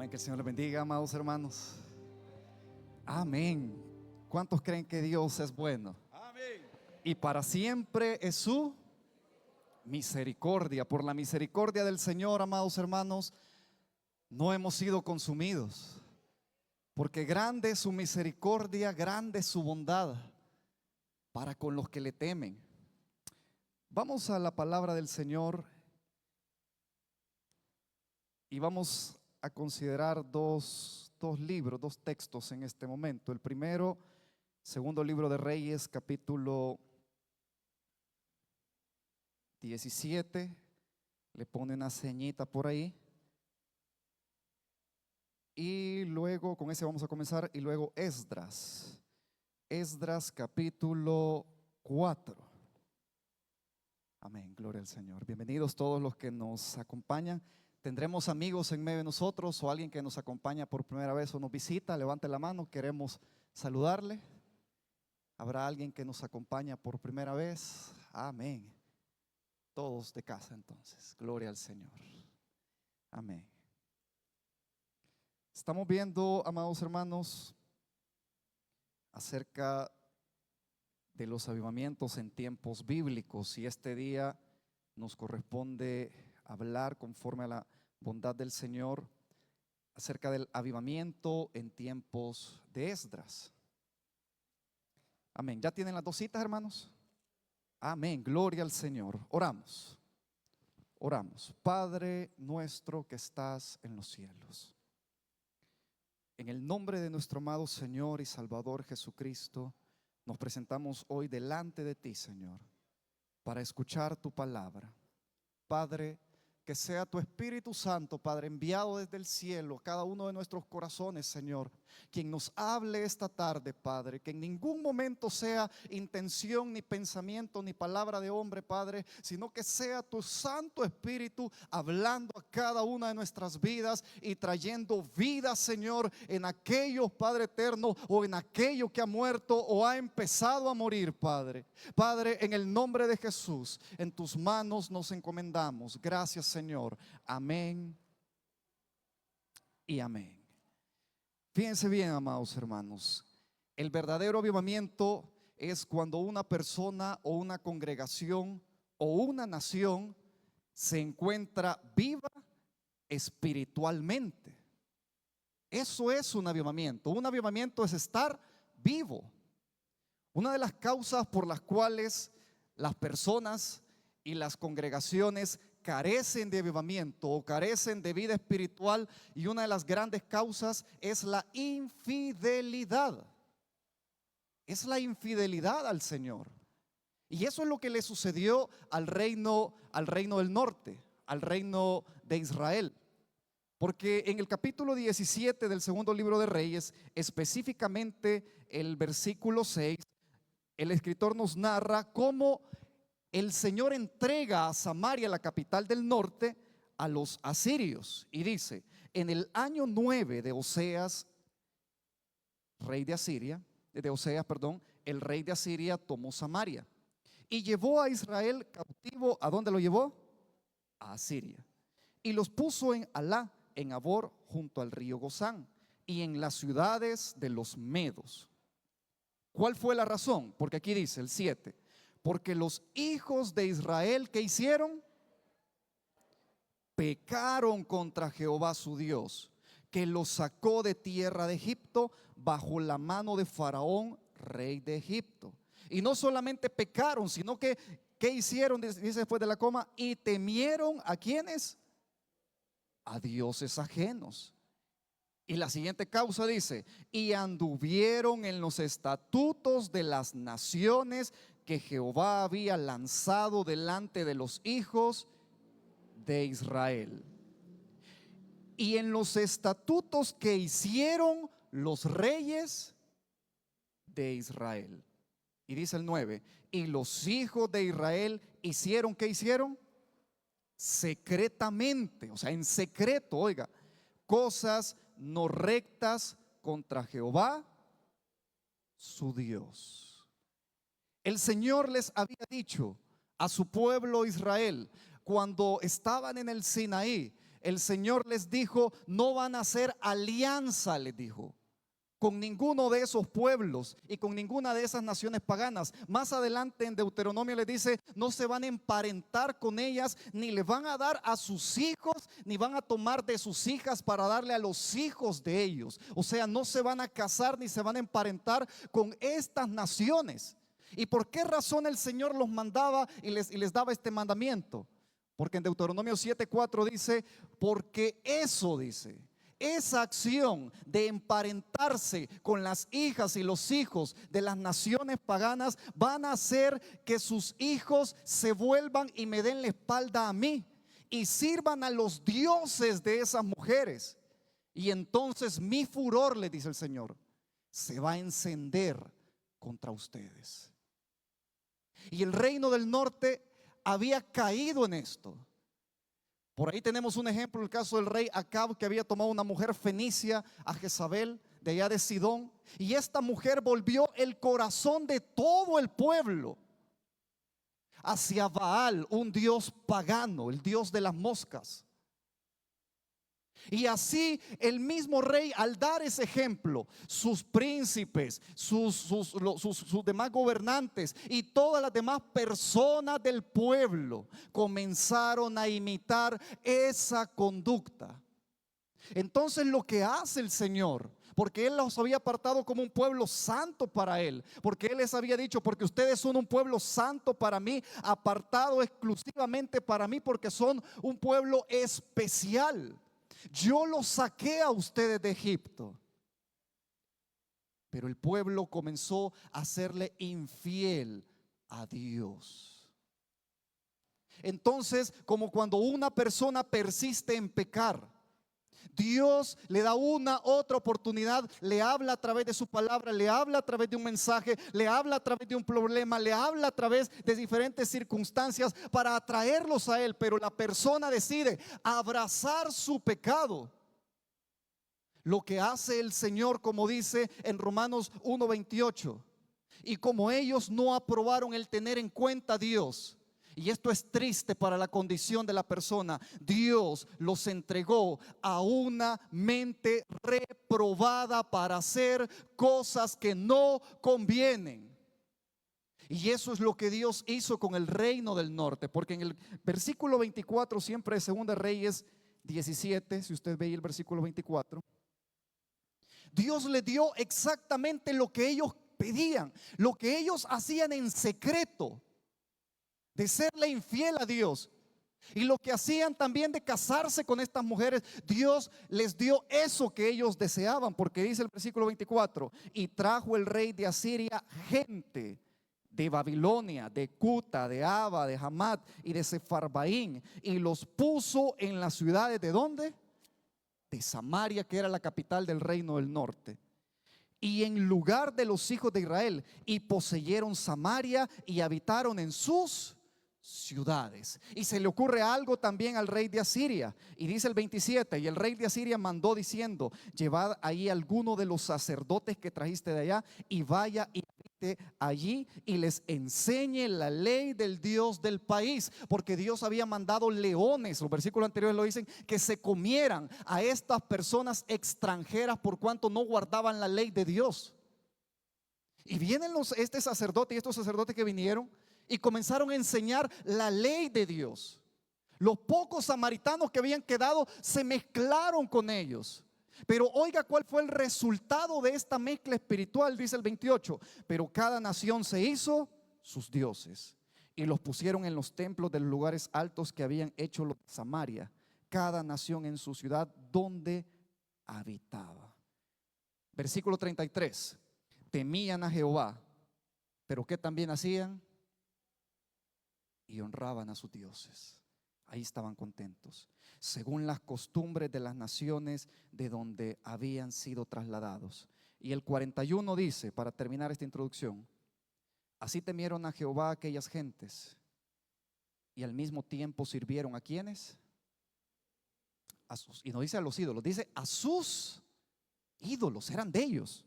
Amén, que el Señor les bendiga, amados hermanos. Amén. ¿Cuántos creen que Dios es bueno? Amén. Y para siempre es su misericordia. Por la misericordia del Señor, amados hermanos, no hemos sido consumidos, porque grande es su misericordia, grande es su bondad para con los que le temen. Vamos a la palabra del Señor y vamos a considerar dos libros, dos textos en este momento. El primero, segundo libro de Reyes, capítulo 17. Le pone una ceñita por ahí. Y luego, con ese vamos a comenzar. Y luego Esdras. Esdras capítulo 4. Amén, gloria al Señor. Bienvenidos todos los que nos acompañan. Tendremos amigos en medio de nosotros o alguien que nos acompaña por primera vez o nos visita. Levante la mano, queremos saludarle. ¿Habrá alguien que nos acompaña por primera vez? Amén. Todos de casa entonces, gloria al Señor. Amén. Estamos viendo, amados hermanos, acerca de los avivamientos en tiempos bíblicos, y este día nos corresponde hablar conforme a la bondad del Señor acerca del avivamiento en tiempos de Esdras. Amén. ¿Ya tienen las dos citas, hermanos? Amén, gloria al Señor. Oramos. Oramos. Padre nuestro que estás en los cielos, en el nombre de nuestro amado Señor y Salvador Jesucristo, nos presentamos hoy delante de ti, Señor, para escuchar tu palabra. Padre, que sea tu Espíritu Santo, Padre, enviado desde el cielo a cada uno de nuestros corazones, Señor, quien nos hable esta tarde, Padre, que en ningún momento sea intención, ni pensamiento, ni palabra de hombre, Padre, sino que sea tu Santo Espíritu hablando a cada una de nuestras vidas y trayendo vida, Señor, en aquellos, Padre eterno, o en aquello que ha muerto o ha empezado a morir, Padre. Padre, en el nombre de Jesús, en tus manos nos encomendamos. Gracias, Señor. Amén y amén. Fíjense bien, amados hermanos, el verdadero avivamiento es cuando una persona o una congregación o una nación se encuentra viva espiritualmente. Eso es un avivamiento. Un avivamiento es estar vivo. Una de las causas por las cuales las personas y las congregaciones carecen de avivamiento o carecen de vida espiritual, y una de las grandes causas es la infidelidad. Es la infidelidad al Señor. Y eso es lo que le sucedió al reino del norte, al reino de Israel. Porque en el capítulo 17 del segundo libro de Reyes, específicamente el versículo 6, el escritor nos narra cómo el Señor entrega a Samaria, la capital del norte, a los asirios. Y dice: en el año 9 de Oseas, rey de Asiria, el rey de Asiria tomó Samaria y llevó a Israel cautivo. ¿A dónde lo llevó? A Asiria. Y los puso en Alá, en Abor, junto al río Gozán, y en las ciudades de los medos. ¿Cuál fue la razón? Porque aquí dice el 7: porque los hijos de Israel, ¿qué hicieron? Pecaron contra Jehová su Dios, que los sacó de tierra de Egipto bajo la mano de Faraón, rey de Egipto. Y no solamente pecaron, sino que ¿qué hicieron? Dice después de la coma: y temieron ¿a quiénes? A dioses ajenos. Y la siguiente causa dice: y anduvieron en los estatutos de las naciones que Jehová había lanzado delante de los hijos de Israel, y en los estatutos que hicieron los reyes de Israel. Y dice el 9: y los hijos de Israel hicieron, ¿qué hicieron? Secretamente, o sea, en secreto, oiga, cosas no rectas contra Jehová su Dios. El Señor les había dicho a su pueblo Israel, cuando estaban en el Sinaí, el Señor les dijo: no van a hacer alianza, les dijo, con ninguno de esos pueblos y con ninguna de esas naciones paganas. Más adelante en Deuteronomio les dice: no se van a emparentar con ellas, ni les van a dar a sus hijos, ni van a tomar de sus hijas para darle a los hijos de ellos. O sea, no se van a casar ni se van a emparentar con estas naciones. ¿Y por qué razón el Señor los mandaba y les daba este mandamiento? Porque en Deuteronomio 7:4 dice: porque eso, dice, esa acción de emparentarse con las hijas y los hijos de las naciones paganas van a hacer que sus hijos se vuelvan y me den la espalda a mí y sirvan a los dioses de esas mujeres. Y entonces mi furor, le dice el Señor, se va a encender contra ustedes. Y el reino del norte había caído en esto. Por ahí tenemos un ejemplo, el caso del rey Acab, que había tomado una mujer fenicia, a Jezabel, de allá de Sidón. Y esta mujer volvió el corazón de todo el pueblo hacia Baal, un dios pagano, el dios de las moscas. Y así el mismo rey, al dar ese ejemplo, sus príncipes, sus demás gobernantes y todas las demás personas del pueblo comenzaron a imitar esa conducta. Entonces lo que hace el Señor, porque Él los había apartado como un pueblo santo para Él, porque Él les había dicho: porque ustedes son un pueblo santo para mí, apartado exclusivamente para mí, porque son un pueblo especial. Yo los saqué a ustedes de Egipto. Pero el pueblo comenzó a serle infiel a Dios. Entonces, como cuando una persona persiste en pecar, Dios le da una otra oportunidad, le habla a través de su palabra, le habla a través de un mensaje, le habla a través de un problema, le habla a través de diferentes circunstancias para atraerlos a Él. Pero la persona decide abrazar su pecado. Lo que hace el Señor, como dice en Romanos 1:28, y como ellos no aprobaron el tener en cuenta a Dios, y esto es triste para la condición de la persona, Dios los entregó a una mente reprobada para hacer cosas que no convienen. Y eso es lo que Dios hizo con el reino del norte, porque en el versículo 24 siempre de Segunda Reyes 17, si usted ve ahí el versículo 24, Dios le dio exactamente lo que ellos pedían, lo que ellos hacían en secreto, de serle infiel a Dios, y lo que hacían también de casarse con estas mujeres. Dios les dio eso que ellos deseaban, porque dice el versículo 24: y trajo el rey de Asiria gente de Babilonia, de Cuta, de Aba, de Hamat y de Sefarbaín, y los puso en las ciudades ¿de dónde? De Samaria, que era la capital del reino del norte, y en lugar de los hijos de Israel, y poseyeron Samaria y habitaron en sus ciudades. Y se le ocurre algo también al rey de Asiria, y dice el 27: y el rey de Asiria mandó diciendo: llevad ahí alguno de los sacerdotes que trajiste de allá, y vaya y habite allí y les enseñe la ley del Dios del país, porque Dios había mandado leones, los versículos anteriores lo dicen, que se comieran a estas personas extranjeras por cuanto no guardaban la ley de Dios. Y vienen este sacerdote y estos sacerdotes que vinieron y comenzaron a enseñar la ley de Dios. Los pocos samaritanos que habían quedado se mezclaron con ellos. Pero oiga cuál fue el resultado de esta mezcla espiritual, dice el 28: pero cada nación se hizo sus dioses y los pusieron en los templos de los lugares altos que habían hecho los de Samaria, cada nación en su ciudad donde habitaba. Versículo 33: temían a Jehová, pero ¿qué también hacían? Y honraban a sus dioses. Ahí estaban contentos, según las costumbres de las naciones de donde habían sido trasladados. Y el 41 dice, para terminar esta introducción: así temieron a Jehová aquellas gentes, y al mismo tiempo sirvieron ¿a quiénes? A sus, y no dice a los ídolos, dice a sus ídolos, eran de ellos.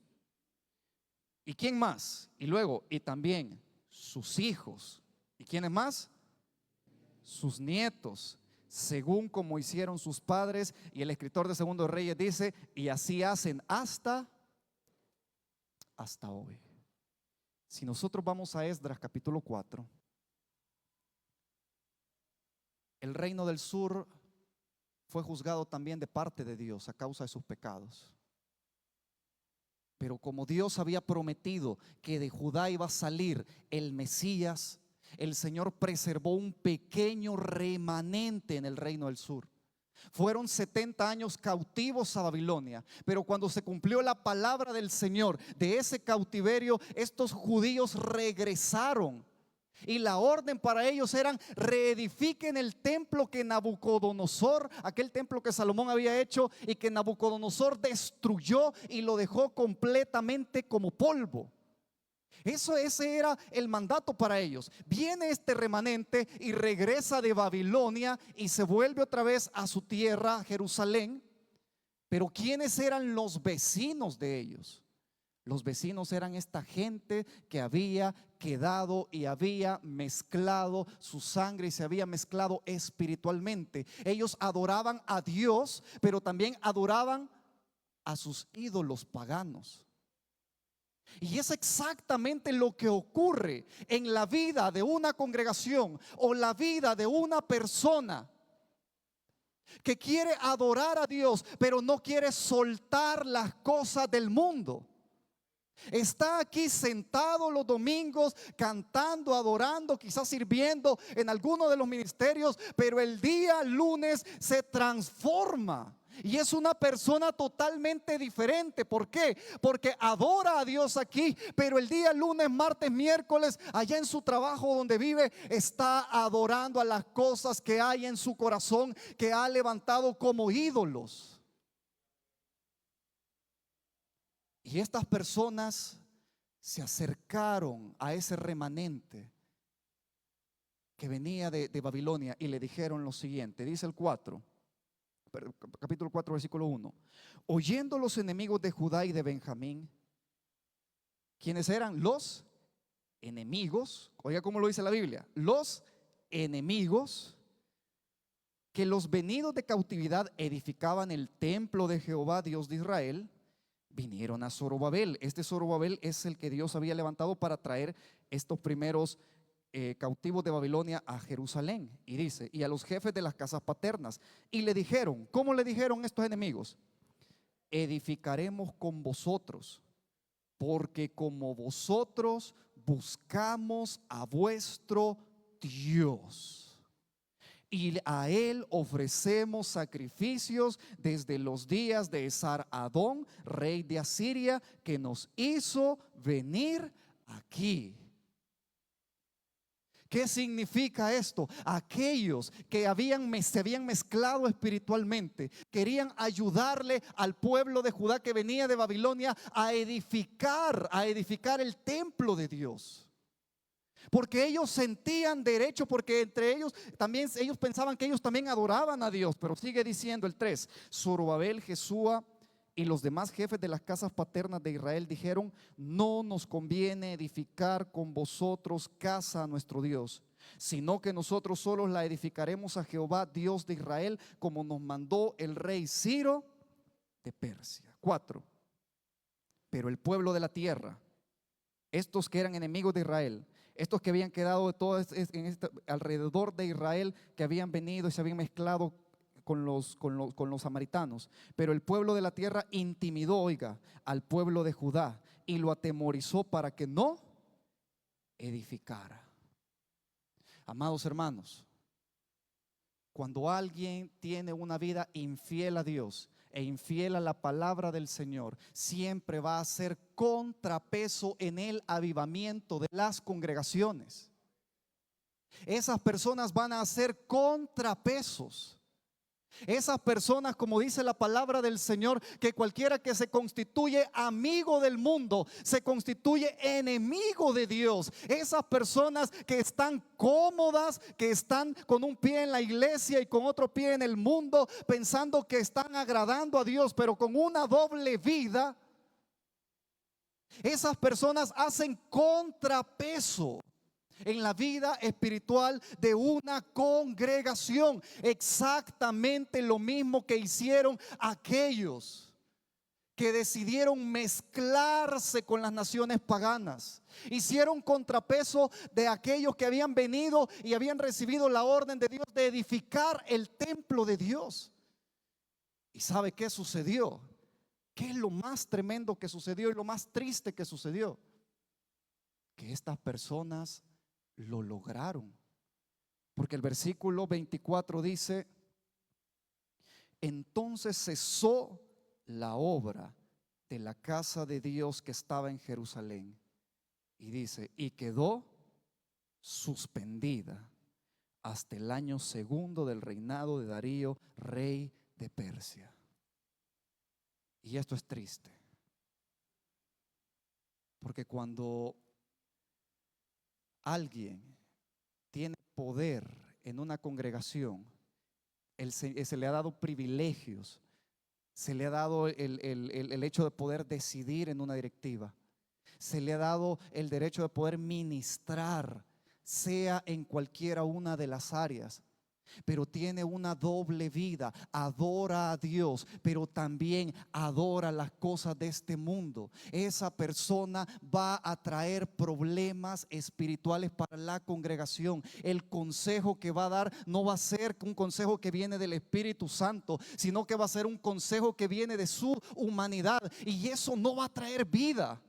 ¿Y quién más? Y luego, y también sus hijos. ¿Y quiénes más? Sus nietos, según como hicieron sus padres. Y el escritor de Segundo de Reyes dice, y así hacen hasta hoy. Si nosotros vamos a Esdras capítulo 4, el reino del sur fue juzgado también de parte de Dios a causa de sus pecados. Pero como Dios había prometido que de Judá iba a salir el Mesías, el Señor preservó un pequeño remanente en el reino del sur. Fueron 70 años cautivos a Babilonia, pero cuando se cumplió la palabra del Señor de ese cautiverio, estos judíos regresaron. Y la orden para ellos era: reedifiquen el templo que Nabucodonosor, aquel templo que Salomón había hecho y que Nabucodonosor destruyó y lo dejó completamente como polvo. Ese era el mandato para ellos. Viene este remanente y regresa de Babilonia y se vuelve otra vez a su tierra, Jerusalén. Pero ¿quiénes eran los vecinos de ellos? Los vecinos eran esta gente que había quedado y había mezclado su sangre y se había mezclado espiritualmente. Ellos adoraban a Dios, pero también adoraban a sus ídolos paganos. Y es exactamente lo que ocurre en la vida de una congregación o la vida de una persona que quiere adorar a Dios, pero no quiere soltar las cosas del mundo. Está aquí sentado los domingos cantando, adorando, quizás sirviendo en alguno de los ministerios, pero el día lunes se transforma y es una persona totalmente diferente. ¿Por qué? Porque adora a Dios aquí, pero el día lunes, martes, miércoles, allá en su trabajo donde vive, está adorando a las cosas que hay en su corazón, que ha levantado como ídolos. Y estas personas se acercaron a ese remanente que venía de Babilonia y le dijeron lo siguiente. Dice el capítulo 4 versículo 1: oyendo los enemigos de Judá y de Benjamín. ¿Quiénes eran? Los enemigos. Oiga cómo lo dice la Biblia: los enemigos, que los venidos de cautividad edificaban el templo de Jehová Dios de Israel, vinieron a Zorobabel. Este Zorobabel es el que Dios había levantado para traer estos primeros cautivos de Babilonia a Jerusalén. Y dice: y a los jefes de las casas paternas. Y le dijeron, ¿cómo le dijeron estos enemigos? Edificaremos con vosotros, porque como vosotros buscamos a vuestro Dios, y a él ofrecemos sacrificios desde los días de Esar-Adón, rey de Asiria, que nos hizo venir aquí. ¿Qué significa esto? Aquellos que se habían mezclado espiritualmente querían ayudarle al pueblo de Judá que venía de Babilonia a edificar el templo de Dios. Porque ellos sentían derecho, porque entre ellos también, ellos pensaban que ellos también adoraban a Dios. Pero sigue diciendo el 3: Zorobabel, Jesúa y los demás jefes de las casas paternas de Israel dijeron: no nos conviene edificar con vosotros casa a nuestro Dios, sino que nosotros solos la edificaremos a Jehová Dios de Israel, como nos mandó el rey Ciro de Persia. 4: pero el pueblo de la tierra, estos que eran enemigos de Israel, estos que habían quedado de todo alrededor de Israel, que habían venido y se habían mezclado con los samaritanos, pero el pueblo de la tierra intimidó, oiga, al pueblo de Judá y lo atemorizó para que no edificara. Amados hermanos, cuando alguien tiene una vida infiel a Dios e infiel a la palabra del Señor, siempre va a ser contrapeso en el avivamiento de las congregaciones. Esas personas van a ser contrapesos. Esas personas, como dice la palabra del Señor, que cualquiera que se constituye amigo del mundo se constituye enemigo de Dios. Esas personas que están cómodas, que están con un pie en la iglesia y con otro pie en el mundo, pensando que están agradando a Dios, pero con una doble vida. Esas personas hacen contrapeso en la vida espiritual de una congregación. Exactamente lo mismo que hicieron aquellos que decidieron mezclarse con las naciones paganas. Hicieron contrapeso de aquellos que habían venido y habían recibido la orden de Dios de edificar el templo de Dios. ¿Y sabe qué sucedió? ¿Qué es lo más tremendo que sucedió y lo más triste que sucedió? Que estas personas lo lograron. Porque el versículo 24 dice: entonces cesó la obra de la casa de Dios que estaba en Jerusalén. Y dice, y quedó suspendida hasta el año segundo del reinado de Darío, rey de Persia. Y esto es triste, porque cuando alguien tiene poder en una congregación, se le ha dado privilegios, se le ha dado el hecho de poder decidir en una directiva, se le ha dado el derecho de poder ministrar, sea en cualquiera una de las áreas. Pero tiene una doble vida: adora a Dios, pero también adora las cosas de este mundo. Esa persona va a traer problemas espirituales para la congregación. El consejo que va a dar no va a ser un consejo que viene del Espíritu Santo, sino que va a ser un consejo que viene de su humanidad, y eso no va a traer vida.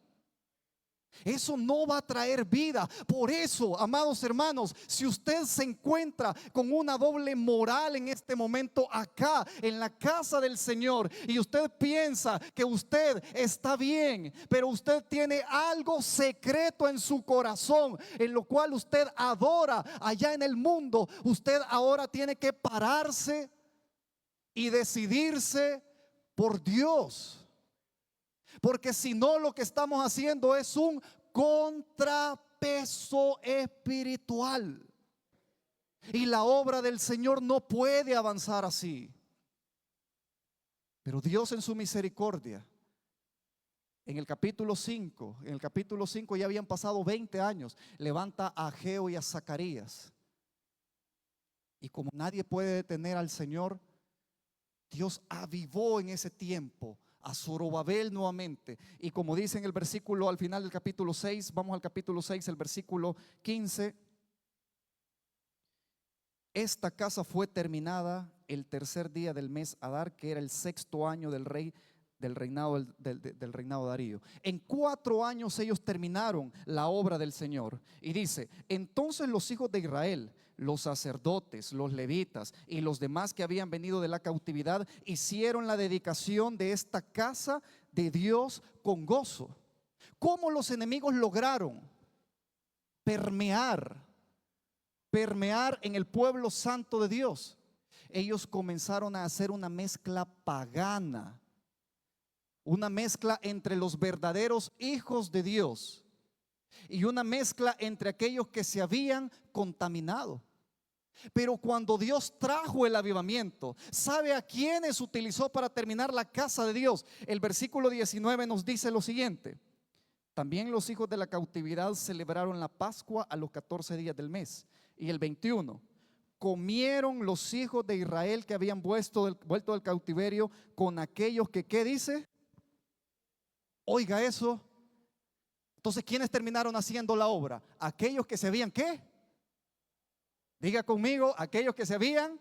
Eso no va a traer vida. Por eso, amados hermanos, si usted se encuentra con una doble moral en este momento acá en la casa del Señor, y usted piensa que usted está bien, pero usted tiene algo secreto en su corazón, en lo cual usted adora allá en el mundo, usted ahora tiene que pararse y decidirse por Dios. Porque si no, lo que estamos haciendo es un contrapeso espiritual. Y la obra del Señor no puede avanzar así. Pero Dios, en su misericordia, en el capítulo 5 ya habían pasado 20 años, levanta a Ageo y a Zacarías. Y como nadie puede detener al Señor, Dios avivó en ese tiempo a Zorobabel nuevamente. Y como dice en el versículo al final del capítulo 6, vamos al capítulo 6, el versículo 15: esta casa fue terminada el tercer día del mes Adar, que era el sexto año del reinado del reinado de Darío. En 4 años ellos terminaron la obra del Señor. Y dice: entonces los hijos de Israel, los sacerdotes, los levitas y los demás que habían venido de la cautividad, hicieron la dedicación de esta casa de Dios con gozo. ¿Cómo los enemigos lograron permear en el pueblo santo de Dios? Ellos comenzaron a hacer una mezcla pagana, una mezcla entre los verdaderos hijos de Dios y una mezcla entre aquellos que se habían contaminado. Pero cuando Dios trajo el avivamiento, ¿sabe a quiénes utilizó para terminar la casa de Dios? El versículo 19 nos dice lo siguiente: también los hijos de la cautividad celebraron la Pascua a los 14 días del mes. Y el 21: comieron los hijos de Israel que habían vuelto del cautiverio con aquellos que, ¿qué dice? Oiga eso. Entonces, ¿quiénes terminaron haciendo la obra? Aquellos que se habían, ¿qué? Diga conmigo: aquellos que se habían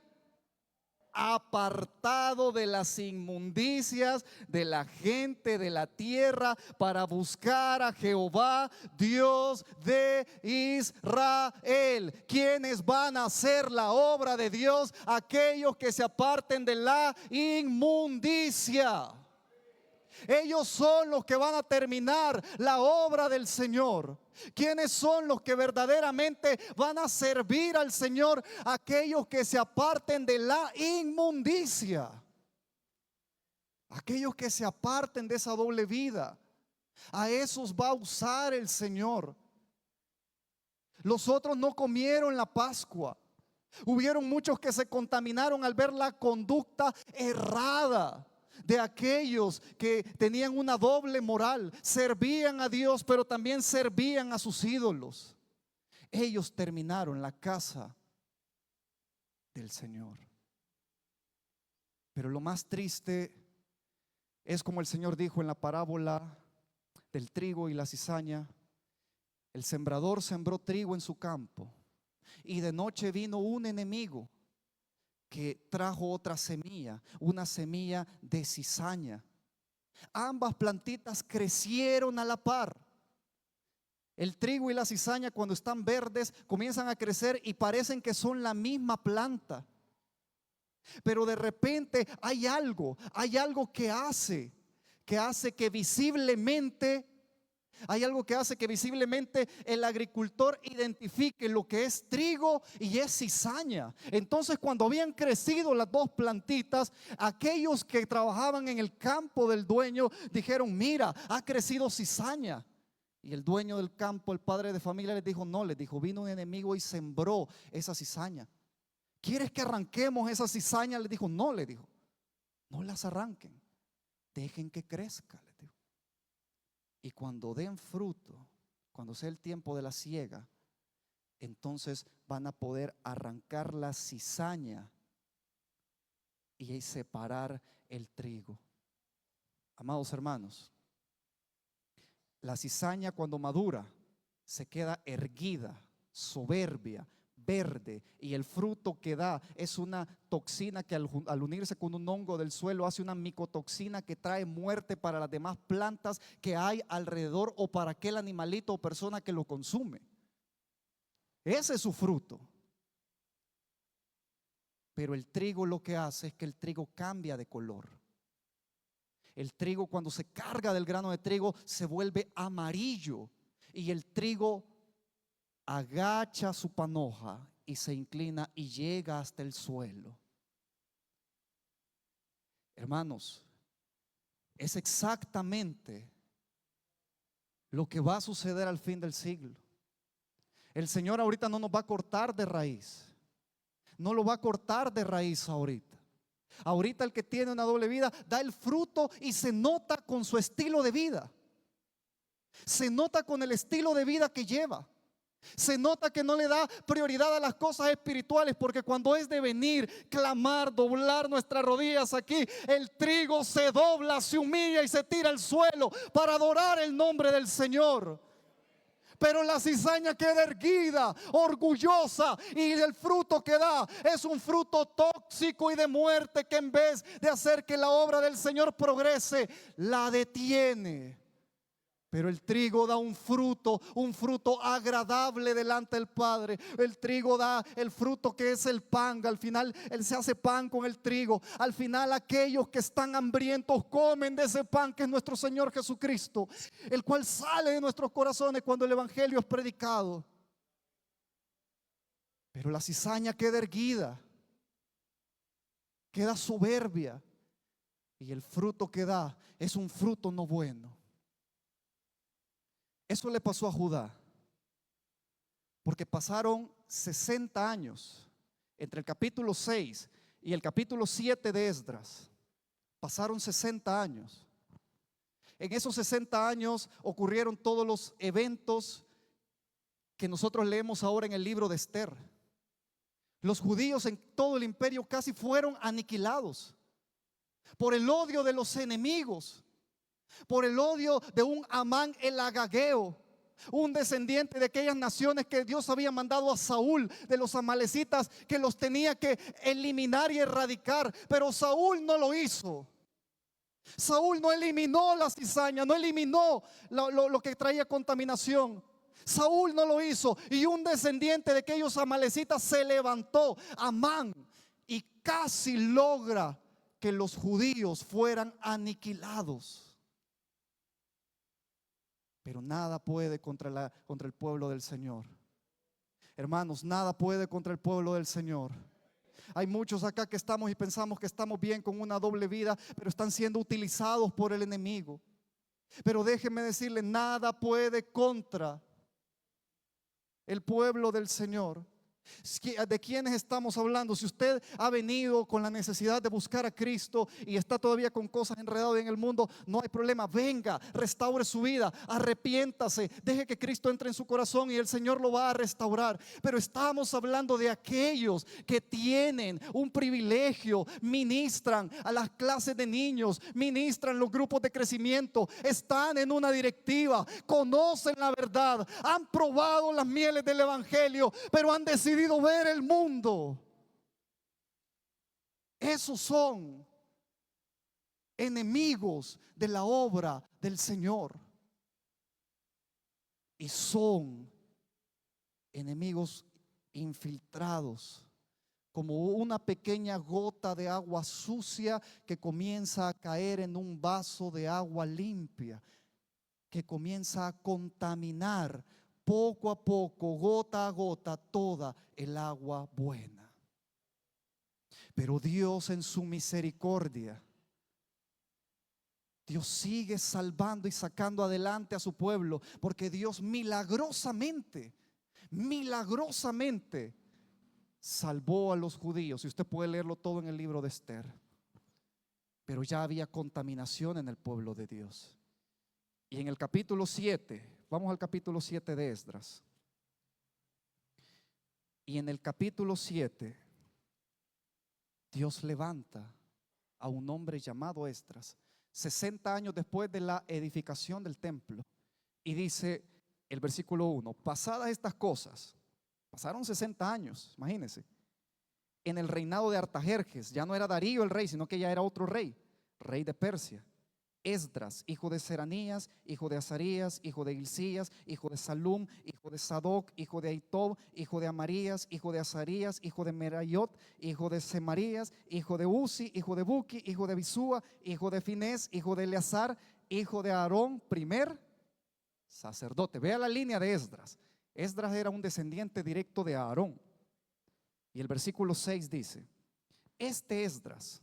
apartado de las inmundicias de la gente de la tierra para buscar a Jehová, Dios de Israel. ¿Quiénes van a hacer la obra de Dios? Aquellos que se aparten de la inmundicia. Ellos son los que van a terminar la obra del Señor. ¿Quiénes son los que verdaderamente van a servir al Señor? Aquellos que se aparten de la inmundicia, aquellos que se aparten de esa doble vida. A esos va a usar el Señor. Los otros no comieron la Pascua. Hubieron muchos que se contaminaron al ver la conducta errada de aquellos que tenían una doble moral. Servían a Dios, pero también servían a sus ídolos. Ellos terminaron la casa del Señor. Pero lo más triste es como el Señor dijo en la parábola del trigo y la cizaña: el sembrador sembró trigo en su campo, y de noche vino un enemigo que trajo otra semilla, una semilla de cizaña. Ambas plantitas crecieron a la par. El trigo y la cizaña, cuando están verdes, comienzan a crecer y parecen que son la misma planta. Pero de repente hay algo que hace que visiblemente, el agricultor identifique lo que es trigo y es cizaña. Entonces, cuando habían crecido las dos plantitas, aquellos que trabajaban en el campo del dueño dijeron: mira, ha crecido cizaña. Y el dueño del campo, el padre de familia, les dijo: no, les dijo, vino un enemigo y sembró esa cizaña. ¿Quieres que arranquemos esa cizaña? Le dijo. No, le dijo, no las arranquen, dejen que crezca, le dijo. Y cuando den fruto, cuando sea el tiempo de la siega, entonces van a poder arrancar la cizaña y separar el trigo. Amados hermanos, la cizaña, cuando madura, se queda erguida, soberbia, verde, y el fruto que da es una toxina que al unirse con un hongo del suelo hace una micotoxina que trae muerte para las demás plantas que hay alrededor o para aquel animalito o persona que lo consume. Ese es su fruto. Pero el trigo lo que hace es que el trigo cambia de color. El trigo, cuando se carga del grano de trigo, se vuelve amarillo, y el trigo agacha su panoja y se inclina y llega hasta el suelo. Hermanos, es exactamente lo que va a suceder al fin del siglo. El Señor ahorita no nos va a cortar de raíz. No lo va a cortar de raíz ahorita. Ahorita el que tiene una doble vida da el fruto y se nota con su estilo de vida. Se nota con el estilo de vida que lleva. Se nota que no le da prioridad a las cosas espirituales, porque cuando es de venir, clamar, doblar nuestras rodillas aquí, el trigo se dobla, se humilla y se tira al suelo para adorar el nombre del Señor. Pero la cizaña queda erguida, orgullosa, y el fruto que da es un fruto tóxico y de muerte, que en vez de hacer que la obra del Señor progrese, la detiene. Pero el trigo da un fruto agradable delante del Padre. El trigo da el fruto que es el pan. Al final Él se hace pan con el trigo. Al final aquellos que están hambrientos comen de ese pan que es nuestro Señor Jesucristo, el cual sale de nuestros corazones cuando el Evangelio es predicado. Pero la cizaña queda erguida, queda soberbia, y el fruto que da es un fruto no bueno. Eso le pasó a Judá, porque pasaron 60 años entre el capítulo 6 y el capítulo 7 de Esdras. Pasaron 60 años. En esos 60 años ocurrieron todos los eventos que nosotros leemos ahora en el libro de Esther. Los judíos en todo el imperio casi fueron aniquilados por el odio de los enemigos, por el odio de un Amán el agageo, un descendiente de aquellas naciones que Dios había mandado a Saúl, de los amalecitas, que los tenía que eliminar y erradicar. Pero Saúl no lo hizo. Saúl no eliminó la cizaña, no eliminó lo que traía contaminación. Saúl no lo hizo, y un descendiente de aquellos amalecitas se levantó, Amán, y casi logra que los judíos fueran aniquilados. Pero nada puede contra el pueblo del Señor. Hermanos, nada puede contra el pueblo del Señor. Hay muchos acá que estamos y pensamos que estamos bien con una doble vida, pero están siendo utilizados por el enemigo. Pero déjenme decirle, nada puede contra el pueblo del Señor. ¿De quiénes estamos hablando? Si usted ha venido con la necesidad de buscar a Cristo y está todavía con cosas enredadas en el mundo, no hay problema. Venga, restaure su vida, arrepiéntase, deje que Cristo entre en su corazón y el Señor lo va a restaurar. Pero estamos hablando de aquellos que tienen un privilegio, ministran a las clases de niños, ministran los grupos de crecimiento, están en una directiva, conocen la verdad, han probado las mieles del evangelio, pero han decidido ver el mundo. Esos son enemigos de la obra del Señor y son enemigos infiltrados, como una pequeña gota de agua sucia que comienza a caer en un vaso de agua limpia, que comienza a contaminar poco a poco, gota a gota, toda el agua buena. Pero Dios, en su misericordia, Dios sigue salvando y sacando adelante a su pueblo, porque Dios milagrosamente salvó a los judíos. Y usted puede leerlo todo en el libro de Esther. Pero ya había contaminación en el pueblo de Dios. Y en el capítulo 7, vamos al capítulo 7 de Esdras. Y en el capítulo 7, Dios levanta a un hombre llamado Esdras, 60 años después de la edificación del templo. Y dice el versículo 1: pasadas estas cosas, pasaron 60 años, imagínense, en el reinado de Artajerjes. Ya no era Darío el rey, sino que ya era otro rey, rey de Persia. Esdras, hijo de Seranías, hijo de Azarías, hijo de Hilcías, hijo de Salum, hijo de Sadoc, hijo de Aitob, hijo de Amarías, hijo de Azarías, hijo de Merayot, hijo de Semarías, hijo de Uzi, hijo de Buki, hijo de Bisúa, hijo de Finés, hijo de Eleazar, hijo de Aarón, primer sacerdote. Vea la línea de Esdras. Esdras era un descendiente directo de Aarón. Y el versículo 6 dice: este Esdras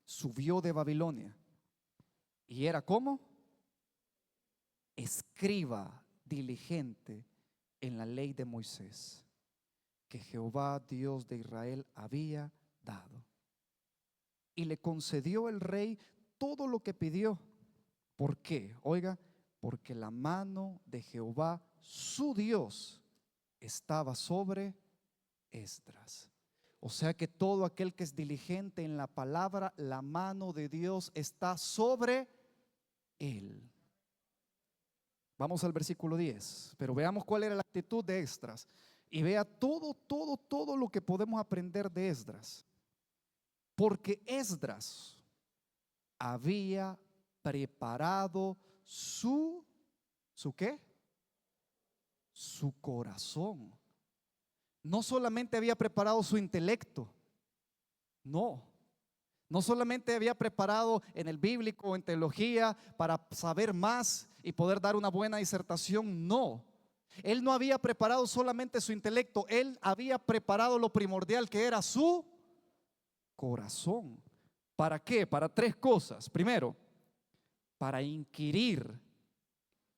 subió de Babilonia y era como escriba diligente en la ley de Moisés, que Jehová Dios de Israel había dado. Y le concedió el rey todo lo que pidió. ¿Por qué? Oiga, porque la mano de Jehová su Dios estaba sobre Esdras. O sea que todo aquel que es diligente en la palabra, la mano de Dios está sobre él. Vamos al versículo 10, pero veamos cuál era la actitud de Esdras. Y vea todo lo que podemos aprender de Esdras. Porque Esdras había preparado su ¿qué? Su corazón. No solamente había preparado su intelecto, no solamente había preparado en el bíblico o en teología para saber más y poder dar una buena disertación, no. Él no había preparado solamente su intelecto, él había preparado lo primordial, que era su corazón. ¿Para qué? Para tres cosas. Primero, para inquirir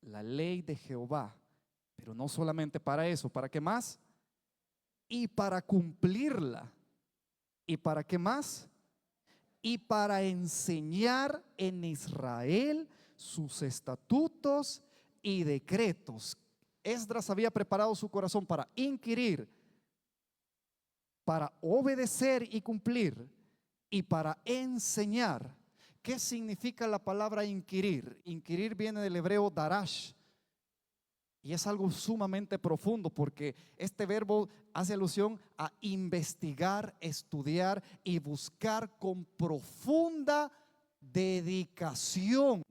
la ley de Jehová, pero no solamente para eso, ¿para qué más? Y para cumplirla. ¿Y para qué más? Y para enseñar en Israel sus estatutos y decretos. Esdras había preparado su corazón para inquirir, para obedecer y cumplir, y para enseñar. ¿Qué significa la palabra inquirir? Inquirir viene del hebreo darash, y es algo sumamente profundo, porque este verbo hace alusión a investigar, estudiar y buscar con profunda dedicación,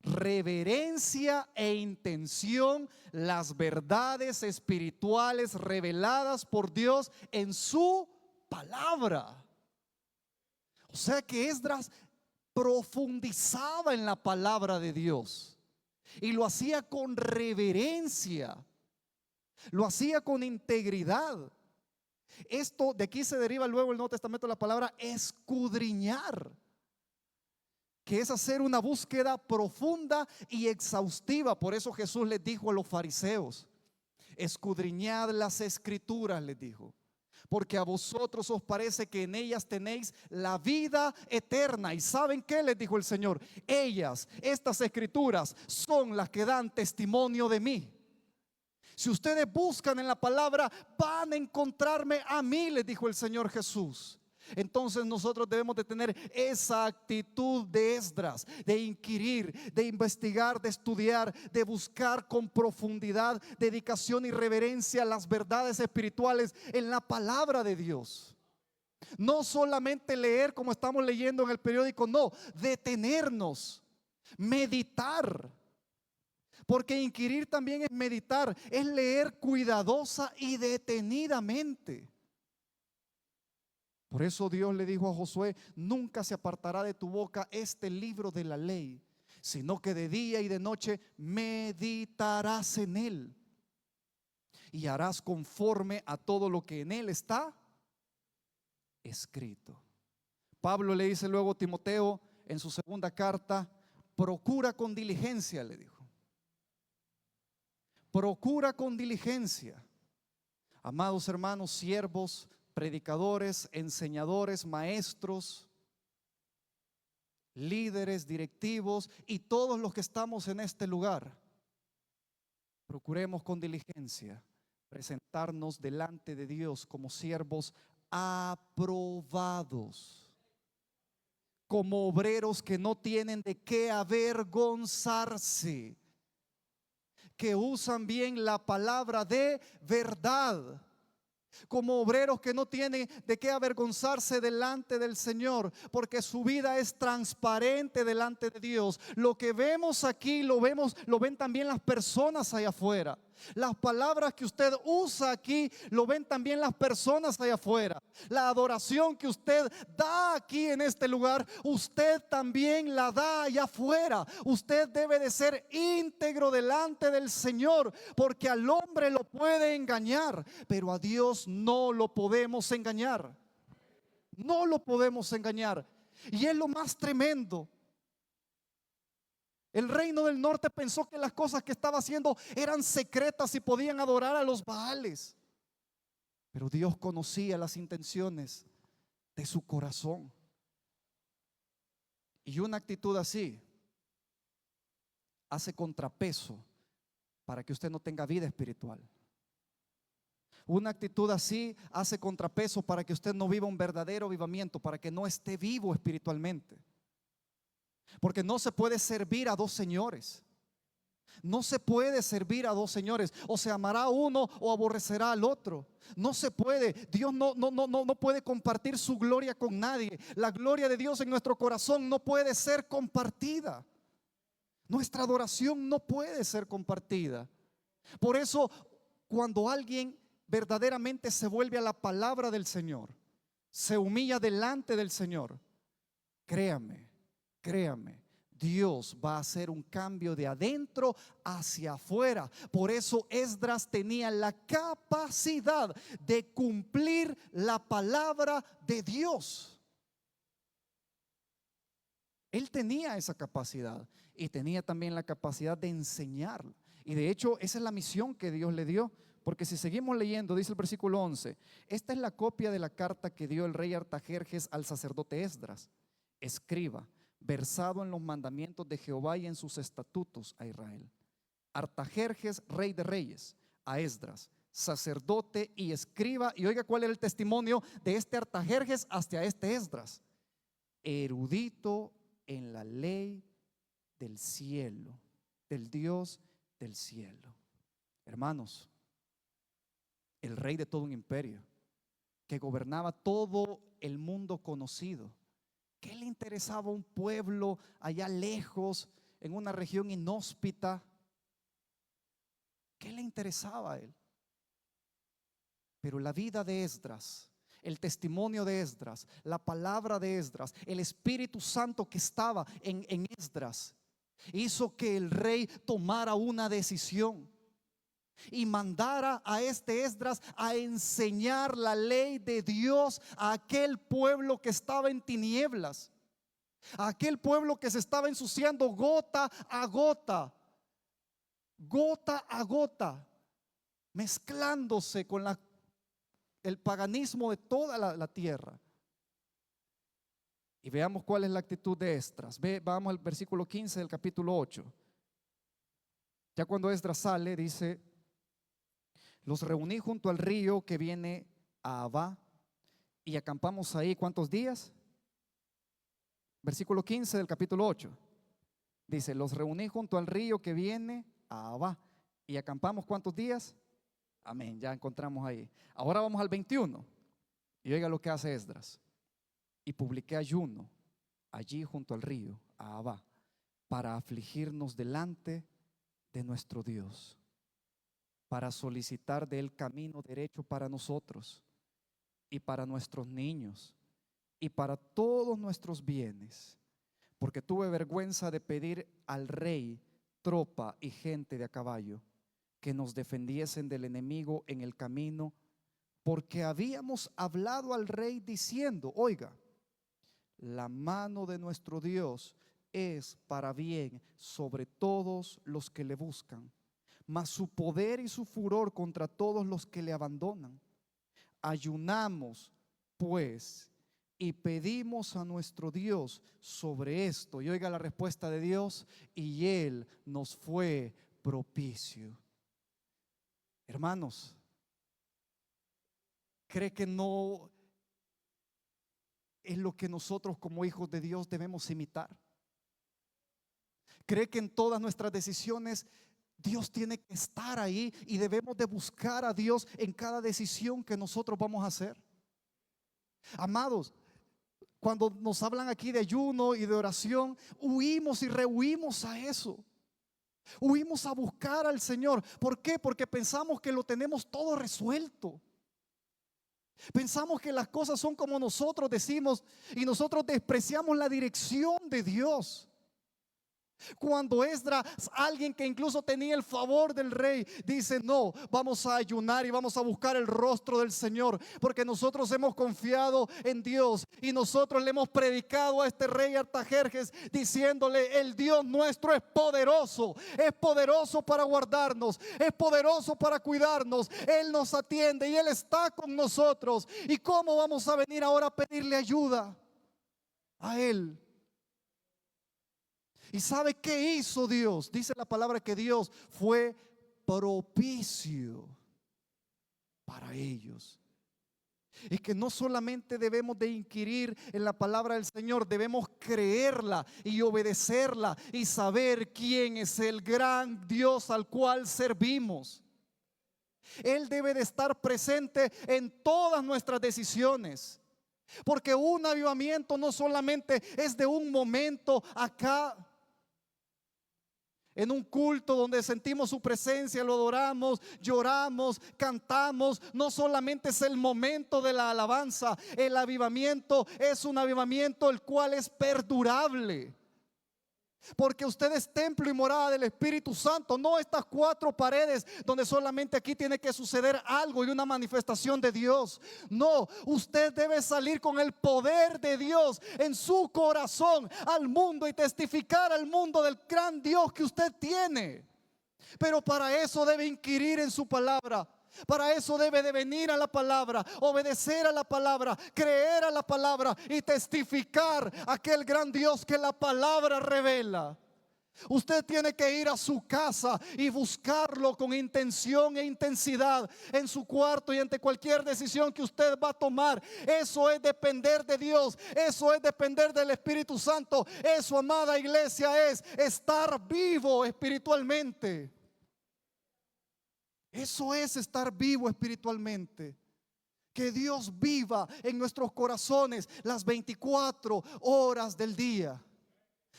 reverencia e intención las verdades espirituales reveladas por Dios en su palabra. O sea que Esdras profundizaba en la palabra de Dios. Y lo hacía con reverencia, lo hacía con integridad. Esto de aquí se deriva luego el Nuevo Testamento la palabra escudriñar, que es hacer una búsqueda profunda y exhaustiva. Por eso Jesús les dijo a los fariseos: escudriñad las escrituras, les dijo, porque a vosotros os parece que en ellas tenéis la vida eterna. ¿Y saben qué? Les dijo el Señor. Ellas, estas escrituras, son las que dan testimonio de mí. Si ustedes buscan en la palabra, van a encontrarme a mí, les dijo el Señor Jesús. Entonces nosotros debemos de tener esa actitud de Esdras, de inquirir, de investigar, de estudiar, de buscar con profundidad, dedicación y reverencia las verdades espirituales en la palabra de Dios. No solamente leer como estamos leyendo en el periódico, no, detenernos, meditar. Porque inquirir también es meditar, es leer cuidadosa y detenidamente. Por eso Dios le dijo a Josué: nunca se apartará de tu boca este libro de la ley, sino que de día y de noche meditarás en él y harás conforme a todo lo que en él está escrito. Pablo le dice luego a Timoteo en su segunda carta: procura con diligencia, le dijo. Procura con diligencia. Amados hermanos, siervos, predicadores, enseñadores, maestros, líderes, directivos y todos los que estamos en este lugar, procuremos con diligencia presentarnos delante de Dios como siervos aprobados, como obreros que no tienen de qué avergonzarse, que usan bien la palabra de verdad, como obreros que no tienen de qué avergonzarse delante del Señor, porque su vida es transparente delante de Dios. Lo que vemos aquí lo ven también las personas allá afuera. Las palabras que usted usa aquí lo ven también las personas allá afuera. La adoración que usted da aquí en este lugar, usted también la da allá afuera. Usted debe de ser íntegro delante del Señor, porque al hombre lo puede engañar, pero a Dios no lo podemos engañar. No lo podemos engañar. Y es lo más tremendo. El reino del norte pensó que las cosas que estaba haciendo eran secretas y podían adorar a los Baales. Pero Dios conocía las intenciones de su corazón. Y una actitud así hace contrapeso para que usted no tenga vida espiritual. Una actitud así hace contrapeso para que usted no viva un verdadero avivamiento, para que no esté vivo espiritualmente. Porque no se puede servir a dos señores. No se puede servir a dos señores. O se amará a uno o aborrecerá al otro. No se puede. Dios no puede compartir su gloria con nadie. La gloria de Dios en nuestro corazón no puede ser compartida. Nuestra adoración no puede ser compartida. Por eso, cuando alguien verdaderamente se vuelve a la palabra del Señor, se humilla delante del Señor, créame, Dios va a hacer un cambio de adentro hacia afuera. Por eso Esdras tenía la capacidad de cumplir la palabra de Dios. Él tenía esa capacidad y tenía también la capacidad de enseñarla. Y de hecho esa es la misión que Dios le dio. Porque si seguimos leyendo, dice el versículo 11: esta es la copia de la carta que dio el rey Artajerjes al sacerdote Esdras, escriba, versado en los mandamientos de Jehová y en sus estatutos a Israel. Artajerjes, rey de reyes, a Esdras, sacerdote y escriba. Y oiga cuál era el testimonio de este Artajerjes hacia este Esdras: erudito en la ley del cielo, del Dios del cielo. Hermanos, el rey de todo un imperio que gobernaba todo el mundo conocido, ¿qué le interesaba a un pueblo allá lejos, en una región inhóspita? ¿Qué le interesaba a él? Pero la vida de Esdras, el testimonio de Esdras, la palabra de Esdras, el Espíritu Santo que estaba en Esdras, hizo que el rey tomara una decisión y mandara a este Esdras a enseñar la ley de Dios a aquel pueblo que estaba en tinieblas, a aquel pueblo que se estaba ensuciando gota a gota, gota a gota. mezclándose con el paganismo de toda la tierra. Y veamos cuál es la actitud de Esdras. Vamos al versículo 15 del capítulo 8. Ya cuando Esdras sale, dice: los reuní junto al río que viene a Abá y acampamos ahí. ¿Cuántos días? Versículo 15 del capítulo 8. Dice: los reuní junto al río que viene a Abá y acampamos. ¿Cuántos días? Amén, ya encontramos ahí. Ahora vamos al 21. Y oiga lo que hace Esdras: y publiqué ayuno allí junto al río a Abá para afligirnos delante de nuestro Dios, para solicitar de él camino derecho para nosotros y para nuestros niños y para todos nuestros bienes, porque tuve vergüenza de pedir al rey tropa y gente de a caballo que nos defendiesen del enemigo en el camino, porque habíamos hablado al rey diciendo: oiga, la mano de nuestro Dios es para bien sobre todos los que le buscan, mas su poder y su furor contra todos los que le abandonan. Ayunamos pues y pedimos a nuestro Dios sobre esto. Y oiga la respuesta de Dios: y Él nos fue propicio. Hermanos, ¿cree que no es lo que nosotros como hijos de Dios debemos imitar? ¿Cree que en todas nuestras decisiones Dios tiene que estar ahí y debemos de buscar a Dios en cada decisión que nosotros vamos a hacer? Amados, cuando nos hablan aquí de ayuno y de oración, huimos y rehuimos a eso. Huimos a buscar al Señor. ¿Por qué? Porque pensamos que lo tenemos todo resuelto. Pensamos que las cosas son como nosotros decimos y nosotros despreciamos la dirección de Dios. Cuando Esdras, alguien que incluso tenía el favor del rey, dice: no, vamos a ayunar y vamos a buscar el rostro del Señor, porque nosotros hemos confiado en Dios y nosotros le hemos predicado a este rey Artajerjes diciéndole: el Dios nuestro es poderoso para guardarnos, es poderoso para cuidarnos, Él nos atiende y Él está con nosotros. ¿Y cómo vamos a venir ahora a pedirle ayuda a Él? ¿Y sabe qué hizo Dios? Dice la palabra que Dios fue propicio para ellos. Y que no solamente debemos de inquirir en la palabra del Señor, debemos creerla y obedecerla y saber quién es el gran Dios al cual servimos. Él debe de estar presente en todas nuestras decisiones, porque un avivamiento no solamente es de un momento acá en un culto donde sentimos su presencia, lo adoramos, lloramos, cantamos. No solamente es el momento de la alabanza. El avivamiento es un avivamiento el cual es perdurable, porque usted es templo y morada del Espíritu Santo. No estas cuatro paredes donde solamente aquí tiene que suceder algo y una manifestación de Dios. No, usted debe salir con el poder de Dios en su corazón al mundo y testificar al mundo del gran Dios que usted tiene. Pero para eso debe inquirir en su palabra. Para eso debe de venir a la palabra, obedecer a la palabra, creer a la palabra y testificar a aquel gran Dios que la palabra revela. Usted tiene que ir a su casa y buscarlo con intención e intensidad en su cuarto y ante cualquier decisión que usted va a tomar. Eso es depender de Dios, eso es depender del Espíritu Santo. Eso, amada iglesia, es estar vivo espiritualmente. Eso es estar vivo espiritualmente. Que Dios viva en nuestros corazones las 24 horas del día.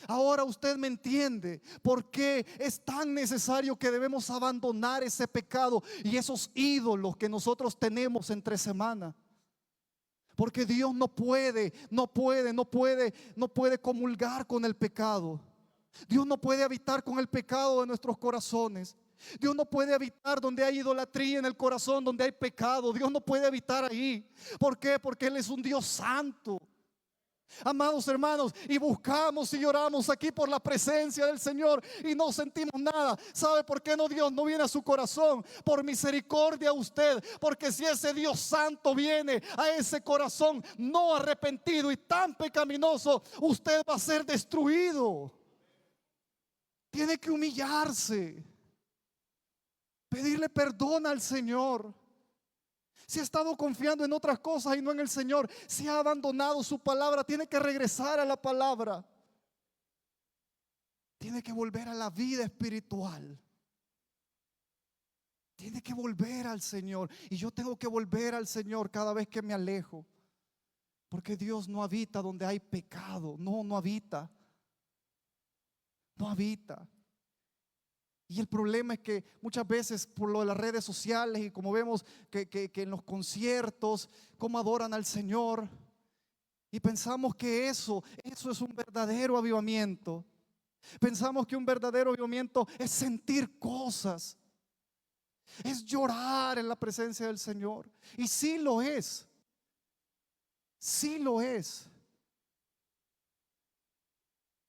Ahora usted me entiende por qué es tan necesario que debemos abandonar ese pecado y esos ídolos que nosotros tenemos entre semana. Porque Dios no puede comulgar con el pecado. Dios no puede habitar con el pecado de nuestros corazones. Dios no puede habitar donde hay idolatría en el corazón, donde hay pecado. Dios no puede habitar ahí. ¿Por qué? Porque Él es un Dios santo. Amados hermanos, y buscamos y lloramos aquí por la presencia del Señor y no sentimos nada. ¿Sabe por qué no? Dios no viene a su corazón por misericordia a usted, porque si ese Dios santo viene a ese corazón no arrepentido y tan pecaminoso, usted va a ser destruido. Tiene que humillarse, pedirle perdón al Señor. Si ha estado confiando en otras cosas y no en el Señor, si ha abandonado su palabra, tiene que regresar a la palabra. Tiene que volver a la vida espiritual. Tiene que volver al Señor. Y yo tengo que volver al Señor cada vez que me alejo. Porque Dios no habita donde hay pecado. No habita. No habita. Y el problema es que muchas veces por lo de las redes sociales y como vemos que en los conciertos, cómo adoran al Señor, y pensamos que eso es un verdadero avivamiento. Pensamos que un verdadero avivamiento es sentir cosas, es llorar en la presencia del Señor. Y sí lo es, sí lo es.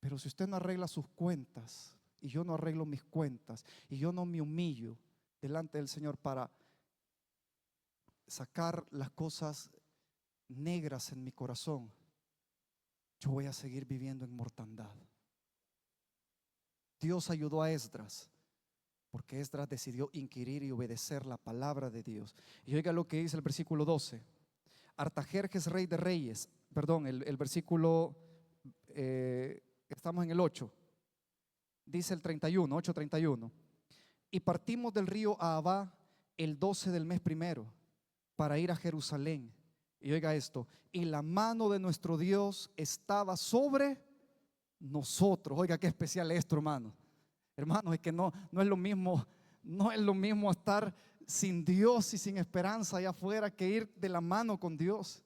Pero si usted no arregla sus cuentas, y yo no arreglo mis cuentas, y yo no me humillo delante del Señor para sacar las cosas negras en mi corazón, yo voy a seguir viviendo en mortandad. Dios ayudó a Esdras porque Esdras decidió inquirir y obedecer la palabra de Dios. Y oiga lo que dice el versículo 12. Artajerjes, rey de reyes, perdón, el versículo, estamos en el 8. Dice el 31, 8:31. Y partimos del río Ahava el 12 del mes primero para ir a Jerusalén. Y oiga esto, y la mano de nuestro Dios estaba sobre nosotros. Oiga qué especial esto, hermano. Hermano, es que no es lo mismo, no es lo mismo estar sin Dios y sin esperanza allá afuera que ir de la mano con Dios.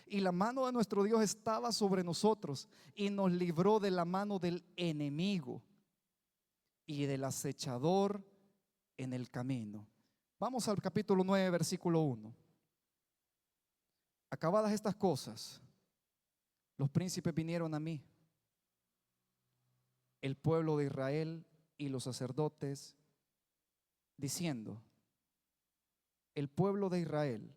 Y la mano de nuestro Dios estaba sobre nosotros y nos libró de la mano del enemigo y del acechador en el camino. Vamos al capítulo 9, versículo 1. Acabadas estas cosas, los príncipes vinieron a mí, el pueblo de Israel y los sacerdotes, diciendo: el pueblo de Israel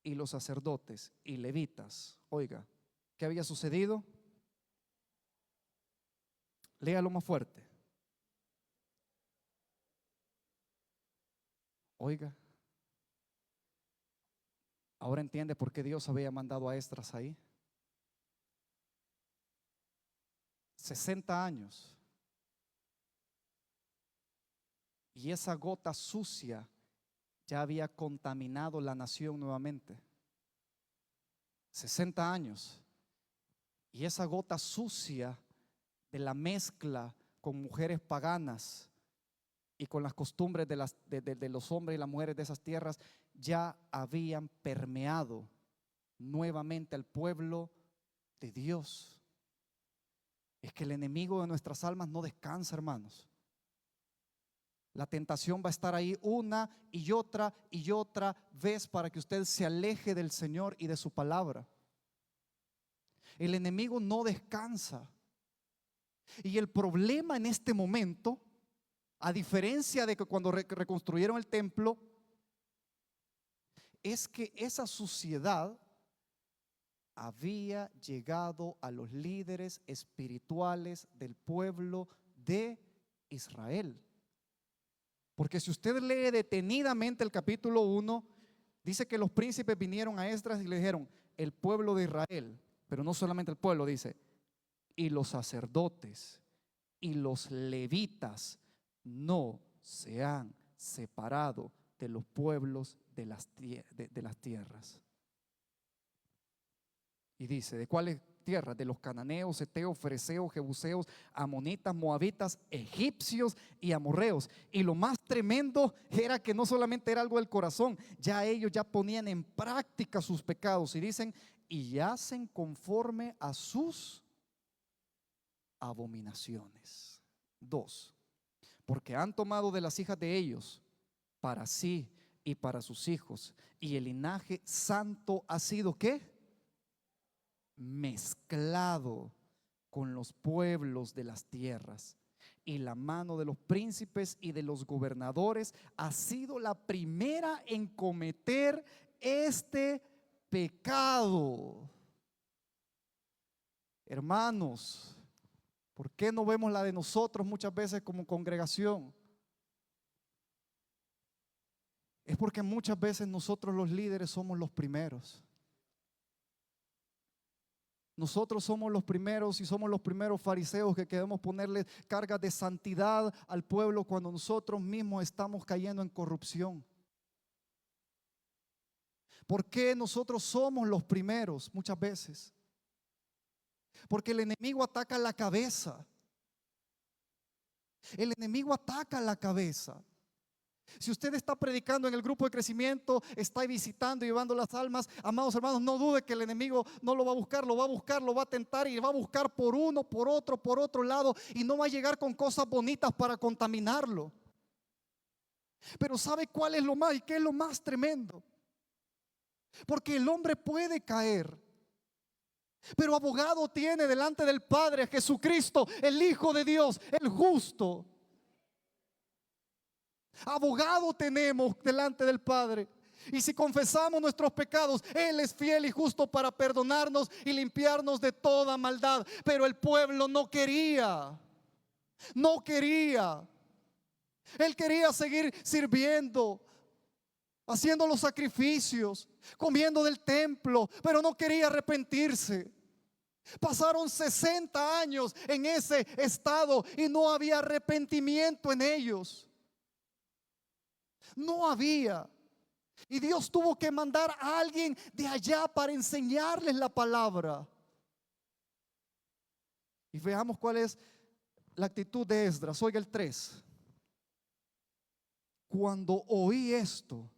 y los sacerdotes y levitas. Oiga, ¿qué había sucedido? Léalo más fuerte. Oiga, ahora entiende por qué Dios había mandado a Esdras ahí. 60 años. Y esa gota sucia ya había contaminado la nación nuevamente. 60 años. Y esa gota sucia de la mezcla con mujeres paganas y con las costumbres de los hombres y las mujeres de esas tierras ya habían permeado nuevamente al pueblo de Dios. Es que el enemigo de nuestras almas no descansa, hermanos. La tentación va a estar ahí una y otra vez para que usted se aleje del Señor y de su palabra. El enemigo no descansa. Y el problema en este momento, a diferencia de que cuando reconstruyeron el templo, es que esa suciedad había llegado a los líderes espirituales del pueblo de Israel. Porque si usted lee detenidamente el capítulo 1, dice que los príncipes vinieron a Esdras y le dijeron: el pueblo de Israel, pero no solamente el pueblo, dice, y los sacerdotes y los levitas no se han separado de los pueblos de las tierras. Y dice: ¿de cuáles tierras? De los cananeos, heteos, fereceos, jebuseos, amonitas, moabitas, egipcios y amorreos. Y lo más tremendo era que no solamente era algo del corazón, ya ellos ya ponían en práctica sus pecados. Y dicen: y hacen conforme a sus abominaciones. 2. Porque han tomado de las hijas de ellos para sí y para sus hijos, y el linaje santo ha sido ¿qué? mezclado con los pueblos de las tierras, y la mano de los príncipes y de los gobernadores ha sido la primera en cometer este pecado. Hermanos, ¿por qué no vemos la de nosotros muchas veces como congregación? Es porque muchas veces nosotros los líderes somos los primeros. Nosotros somos los primeros y somos los primeros fariseos que queremos ponerle cargas de santidad al pueblo cuando nosotros mismos estamos cayendo en corrupción. ¿Por qué nosotros somos los primeros muchas veces? Porque el enemigo ataca la cabeza. El enemigo ataca la cabeza. Si usted está predicando en el grupo de crecimiento, está visitando y llevando las almas, amados hermanos, no dude que el enemigo no lo va a buscar, lo va a buscar, lo va a tentar y va a buscar por uno, por otro lado, y no va a llegar con cosas bonitas para contaminarlo. Pero ¿sabe cuál es lo más y qué es lo más tremendo? Porque el hombre puede caer, pero abogado tiene delante del Padre Jesucristo, el Hijo de Dios, el justo. Abogado tenemos delante del Padre. Y si confesamos nuestros pecados, Él es fiel y justo para perdonarnos y limpiarnos de toda maldad. Pero el pueblo no quería. No quería. Él quería seguir sirviendo, haciendo los sacrificios, comiendo del templo, pero no quería arrepentirse. Pasaron 60 años en ese estado y no había arrepentimiento en ellos. No había. Y Dios tuvo que mandar a alguien de allá para enseñarles la palabra. Y veamos cuál es la actitud de Esdras. Oiga el 3. Cuando oí esto,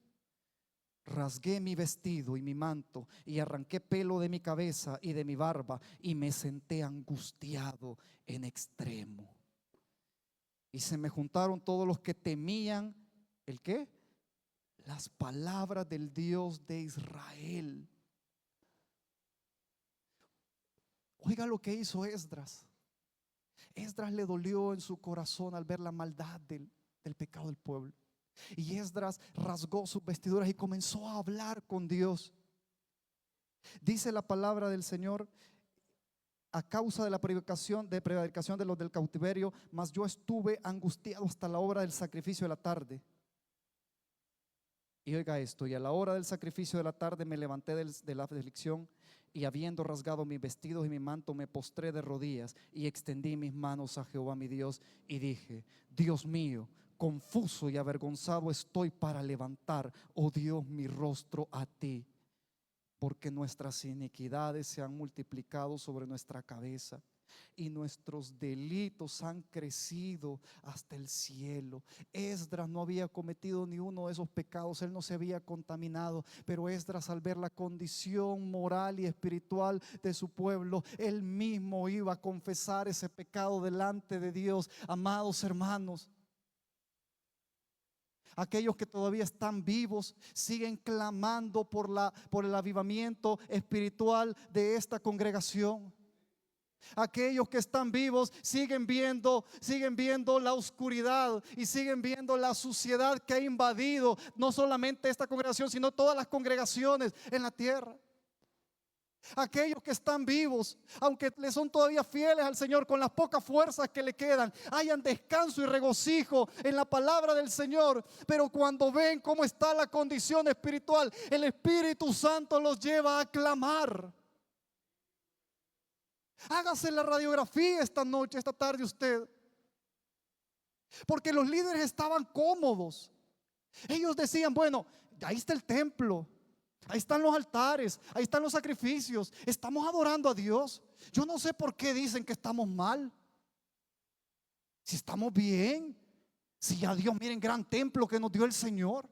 rasgué mi vestido y mi manto y arranqué pelo de mi cabeza y de mi barba y me senté angustiado en extremo. Y se me juntaron todos los que temían ¿el qué? Las palabras del Dios de Israel. Oiga lo que hizo Esdras. Esdras le dolió en su corazón al ver la maldad del pecado del pueblo. Y Esdras rasgó sus vestiduras y comenzó a hablar con Dios. Dice la palabra del Señor: a causa de la prevaricación de los del cautiverio, mas yo estuve angustiado hasta la hora del sacrificio de la tarde. Y oiga esto: y a la hora del sacrificio de la tarde me levanté de la aflicción, y habiendo rasgado mis vestidos y mi manto, me postré de rodillas y extendí mis manos a Jehová mi Dios y dije: Dios mío, confuso y avergonzado estoy para levantar, oh Dios, mi rostro a ti, porque nuestras iniquidades se han multiplicado sobre nuestra cabeza y nuestros delitos han crecido hasta el cielo. Esdras no había cometido ni uno de esos pecados, él no se había contaminado, pero Esdras, al ver la condición moral y espiritual de su pueblo, él mismo iba a confesar ese pecado delante de Dios. Amados hermanos, aquellos que todavía están vivos siguen clamando por el avivamiento espiritual de esta congregación. Aquellos que están vivos siguen viendo la oscuridad y siguen viendo la suciedad que ha invadido no solamente esta congregación, sino todas las congregaciones en la tierra. Aquellos que están vivos, aunque le son todavía fieles al Señor, con las pocas fuerzas que le quedan, hayan descanso y regocijo en la palabra del Señor. Pero cuando ven cómo está la condición espiritual, el Espíritu Santo los lleva a clamar. Hágase la radiografía esta noche, esta tarde usted. Porque los líderes estaban cómodos. Ellos decían: bueno, ahí está el templo, ahí están los altares, ahí están los sacrificios, estamos adorando a Dios. Yo no sé por qué dicen que estamos mal, si estamos bien. Si ya Dios, miren, gran templo que nos dio el Señor.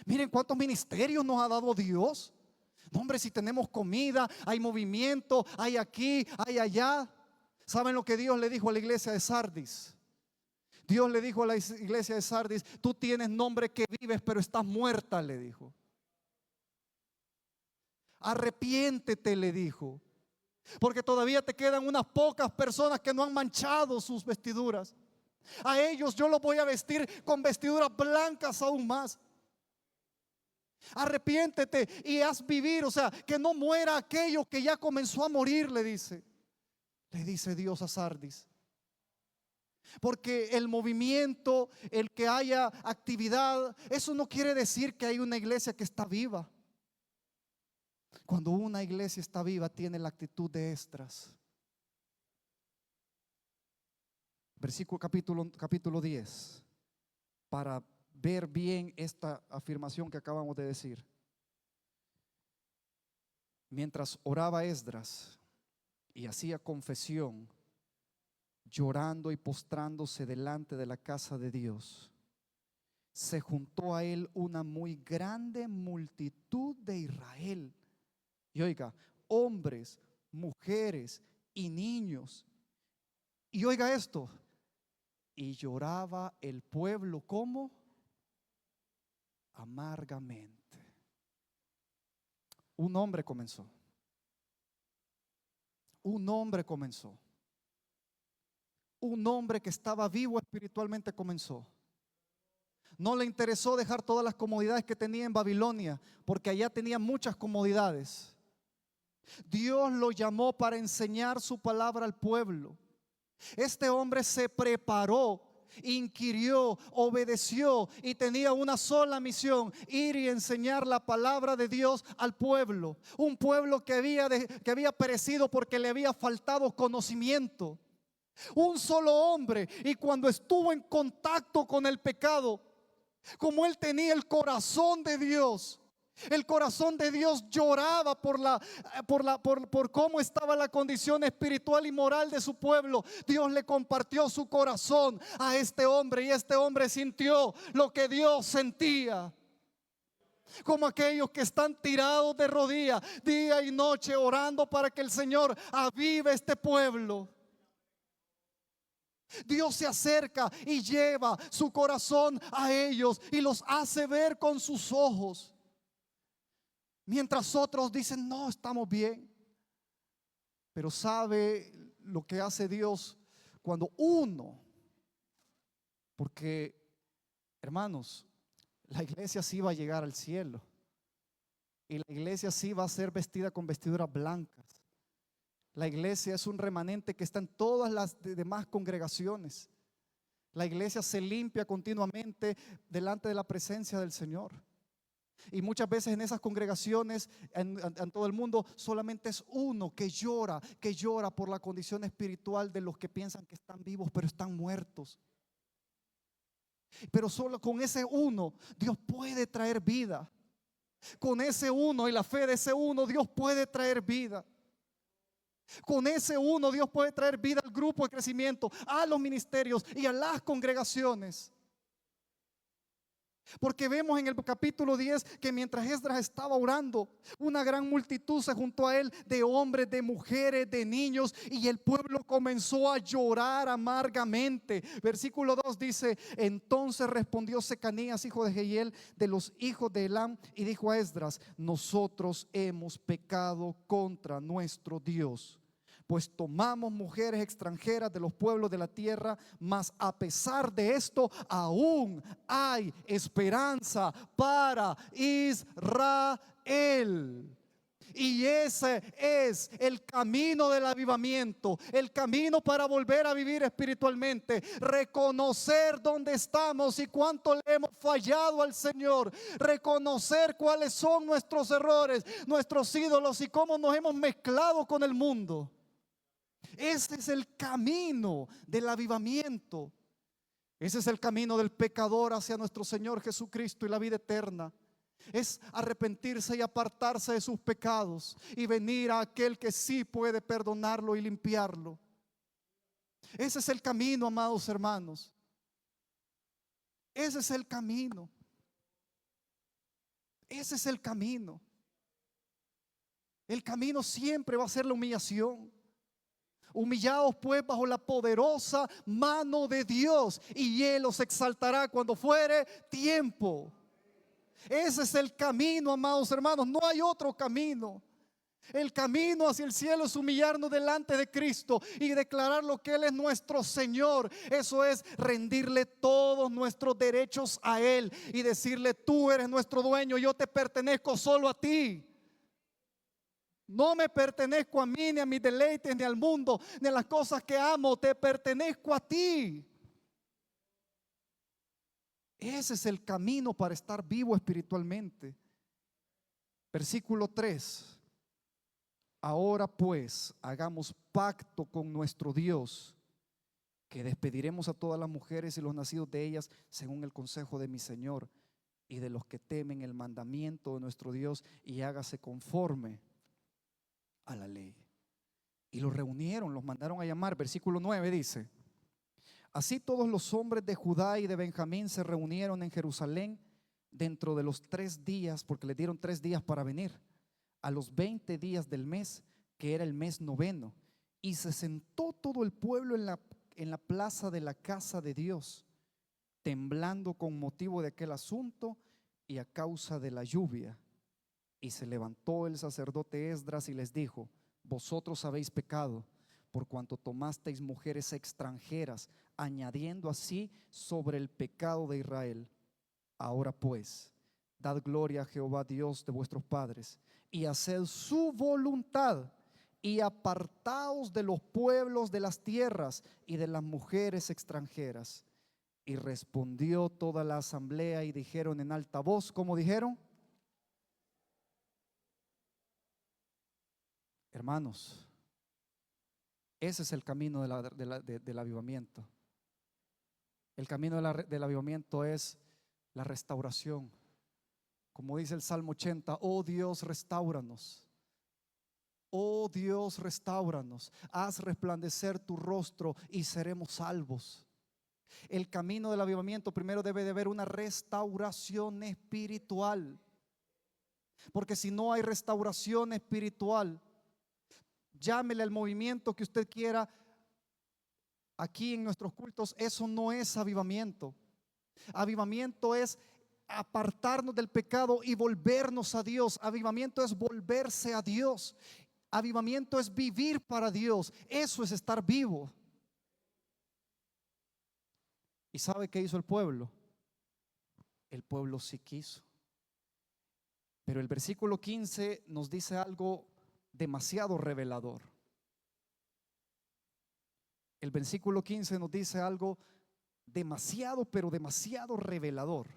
Miren cuántos ministerios nos ha dado Dios. No, hombre, si tenemos comida, hay movimiento, hay aquí, hay allá. ¿Saben lo que Dios le dijo a la iglesia de Sardis? Dios le dijo a la iglesia de Sardis: tú tienes nombre que vives, pero estás muerta, le dijo. Arrepiéntete, le dijo. porque todavía te quedan unas pocas personas que no han manchado sus vestiduras. A ellos yo los voy a vestir con vestiduras blancas aún más. Arrepiéntete y haz vivir, o sea, que no muera aquello que ya comenzó a morir, le dice Dios a Sardis. Porque el movimiento, el que haya actividad, eso no quiere decir que hay una iglesia que está viva. Cuando una iglesia está viva, tiene la actitud de Esdras. Versículo capítulo 10, para ver bien esta afirmación que acabamos de decir. Mientras oraba Esdras y hacía confesión, llorando y postrándose delante de la casa de Dios, se juntó a él una muy grande multitud de Israel. Y oiga, hombres, mujeres y niños. Y oiga esto, y lloraba el pueblo como amargamente. Un hombre comenzó. Un hombre comenzó. Un hombre que estaba vivo espiritualmente comenzó. No le interesó dejar todas las comodidades que tenía en Babilonia, porque allá tenía muchas comodidades. Dios lo llamó para enseñar su palabra al pueblo. Este hombre se preparó, inquirió, obedeció y tenía una sola misión: ir y enseñar la palabra de Dios al pueblo. Un pueblo que había perecido porque le había faltado conocimiento. Un solo hombre, y cuando estuvo en contacto con el pecado, como él tenía el corazón de Dios, el corazón de Dios lloraba por cómo estaba la condición espiritual y moral de su pueblo. Dios le compartió su corazón a este hombre, y este hombre sintió lo que Dios sentía. Como aquellos que están tirados de rodillas día y noche orando para que el Señor avive este pueblo. Dios se acerca y lleva su corazón a ellos y los hace ver con sus ojos, mientras otros dicen: no, estamos bien. Pero sabe lo que hace Dios cuando uno, porque hermanos, la iglesia sí va a llegar al cielo, y la iglesia sí va a ser vestida con vestiduras blancas. La iglesia es un remanente que está en todas las demás congregaciones. La iglesia se limpia continuamente delante de la presencia del Señor. Y muchas veces en esas congregaciones en todo el mundo solamente es uno que llora por la condición espiritual de los que piensan que están vivos pero están muertos. Pero solo con ese uno Dios puede traer vida. Con ese uno y la fe de ese uno Dios puede traer vida. Con ese uno Dios puede traer vida al grupo de crecimiento, a los ministerios y a las congregaciones. Porque vemos en el capítulo 10 que mientras Esdras estaba orando, una gran multitud se juntó a él, de hombres, de mujeres, de niños, y el pueblo comenzó a llorar amargamente. Versículo 2 dice: entonces respondió Secanías, hijo de Jehiel, de los hijos de Elam, y dijo a Esdras: nosotros hemos pecado contra nuestro Dios, pues tomamos mujeres extranjeras de los pueblos de la tierra, mas a pesar de esto aún hay esperanza para Israel. Y ese es el camino del avivamiento, el camino para volver a vivir espiritualmente. Reconocer dónde estamos y cuánto le hemos fallado al Señor. Reconocer cuáles son nuestros errores, nuestros ídolos y cómo nos hemos mezclado con el mundo. Ese es el camino del avivamiento. Ese es el camino del pecador hacia nuestro Señor Jesucristo y la vida eterna. Es arrepentirse y apartarse de sus pecados y venir a aquel que sí puede perdonarlo y limpiarlo. Ese es el camino, amados hermanos. Ese es el camino. Ese es el camino. El camino siempre va a ser la humillación. Humillaos pues bajo la poderosa mano de Dios, y Él los exaltará cuando fuere tiempo. Ese es el camino, amados hermanos. No hay otro camino. El camino hacia el cielo es humillarnos delante de Cristo y declarar lo que Él es nuestro Señor. Eso es rendirle todos nuestros derechos a Él y decirle: tú eres nuestro dueño, yo te pertenezco solo a ti. No me pertenezco a mí, ni a mis deleites, ni al mundo, ni a las cosas que amo. Te pertenezco a ti. Ese es el camino para estar vivo espiritualmente. Versículo 3. Ahora pues hagamos pacto con nuestro Dios, que despediremos a todas las mujeres y los nacidos de ellas según el consejo de mi Señor y de los que temen el mandamiento de nuestro Dios, y hágase conforme a la ley. Y los reunieron, los mandaron a llamar. Versículo 9 dice: así todos los hombres de Judá y de Benjamín se reunieron en Jerusalén dentro de los 3 días, porque les dieron 3 días para venir, a los 20 días del mes, que era el mes noveno. Y se sentó todo el pueblo en la plaza de la casa de Dios, temblando con motivo de aquel asunto y a causa de la lluvia. Y se levantó el sacerdote Esdras y les dijo: vosotros habéis pecado, por cuanto tomasteis mujeres extranjeras, añadiendo así sobre el pecado de Israel. Ahora pues, dad gloria a Jehová Dios de vuestros padres, y haced su voluntad, y apartaos de los pueblos de las tierras y de las mujeres extranjeras. Y respondió toda la asamblea y dijeron en alta voz, ¿cómo dijeron? Hermanos, ese es el camino del avivamiento. El camino del avivamiento es la restauración. Como dice el Salmo 80, oh Dios, restáuranos. Oh Dios, restáuranos. Haz resplandecer tu rostro y seremos salvos. El camino del avivamiento primero debe de haber una restauración espiritual. Porque si no hay restauración espiritual, llámele al movimiento que usted quiera, aquí en nuestros cultos, eso no es avivamiento. Avivamiento es apartarnos del pecado y volvernos a Dios. Avivamiento es volverse a Dios. Avivamiento es vivir para Dios. Eso es estar vivo. ¿Y sabe qué hizo el pueblo? El pueblo sí quiso. Pero el versículo 15 nos dice algo demasiado revelador. El versículo 15 nos dice algo demasiado, pero demasiado revelador.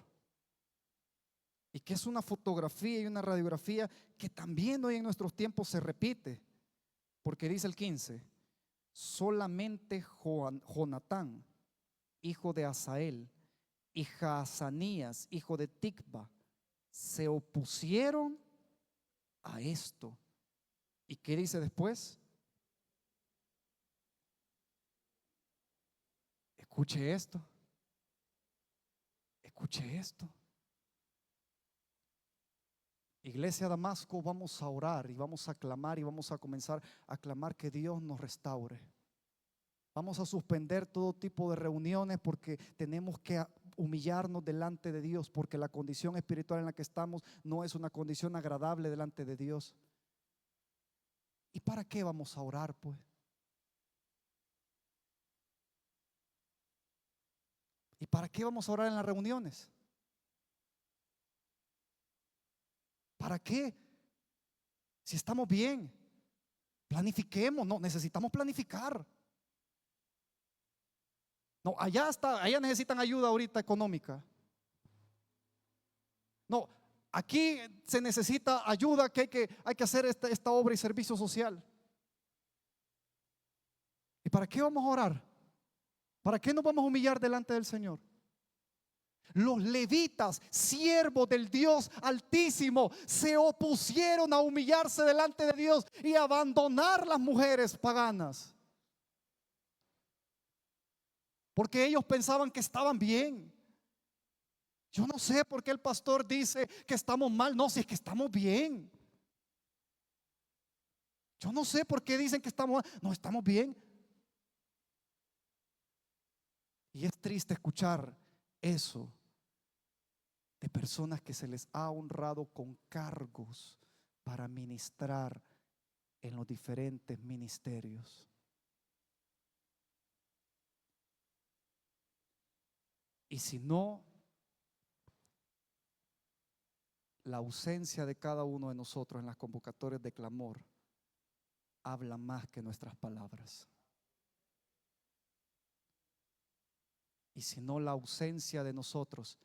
Y que es una fotografía y una radiografía que también hoy en nuestros tiempos se repite. Porque dice el 15: solamente Jonatán, hijo de Asael, y Jaazanías, hijo de Tikva, se opusieron a esto. ¿Y qué dice después? Escuche esto. Escuche esto. Iglesia Damasco, vamos a orar y vamos a clamar y vamos a comenzar a clamar que Dios nos restaure. Vamos a suspender todo tipo de reuniones porque tenemos que humillarnos delante de Dios, porque la condición espiritual en la que estamos no es una condición agradable delante de Dios. ¿Y para qué vamos a orar, pues? ¿Y para qué vamos a orar en las reuniones? ¿Para qué? Si estamos bien, planifiquemos. No, necesitamos planificar. No, allá necesitan ayuda ahorita económica. No, aquí se necesita ayuda, que hay que hacer esta obra y servicio social. ¿Y para qué vamos a orar? ¿Para qué nos vamos a humillar delante del Señor? Los levitas, siervos del Dios Altísimo, se opusieron a humillarse delante de Dios y abandonar las mujeres paganas, porque ellos pensaban que estaban bien. Yo no sé por qué el pastor dice que estamos mal. No, si es que estamos bien. Yo no sé por qué dicen que estamos mal. No, estamos bien. Y es triste escuchar eso de personas que se les ha honrado con cargos para ministrar en los diferentes ministerios. Y si no, la ausencia de cada uno de nosotros en las convocatorias de clamor habla más que nuestras palabras. Y si no, la ausencia de nosotros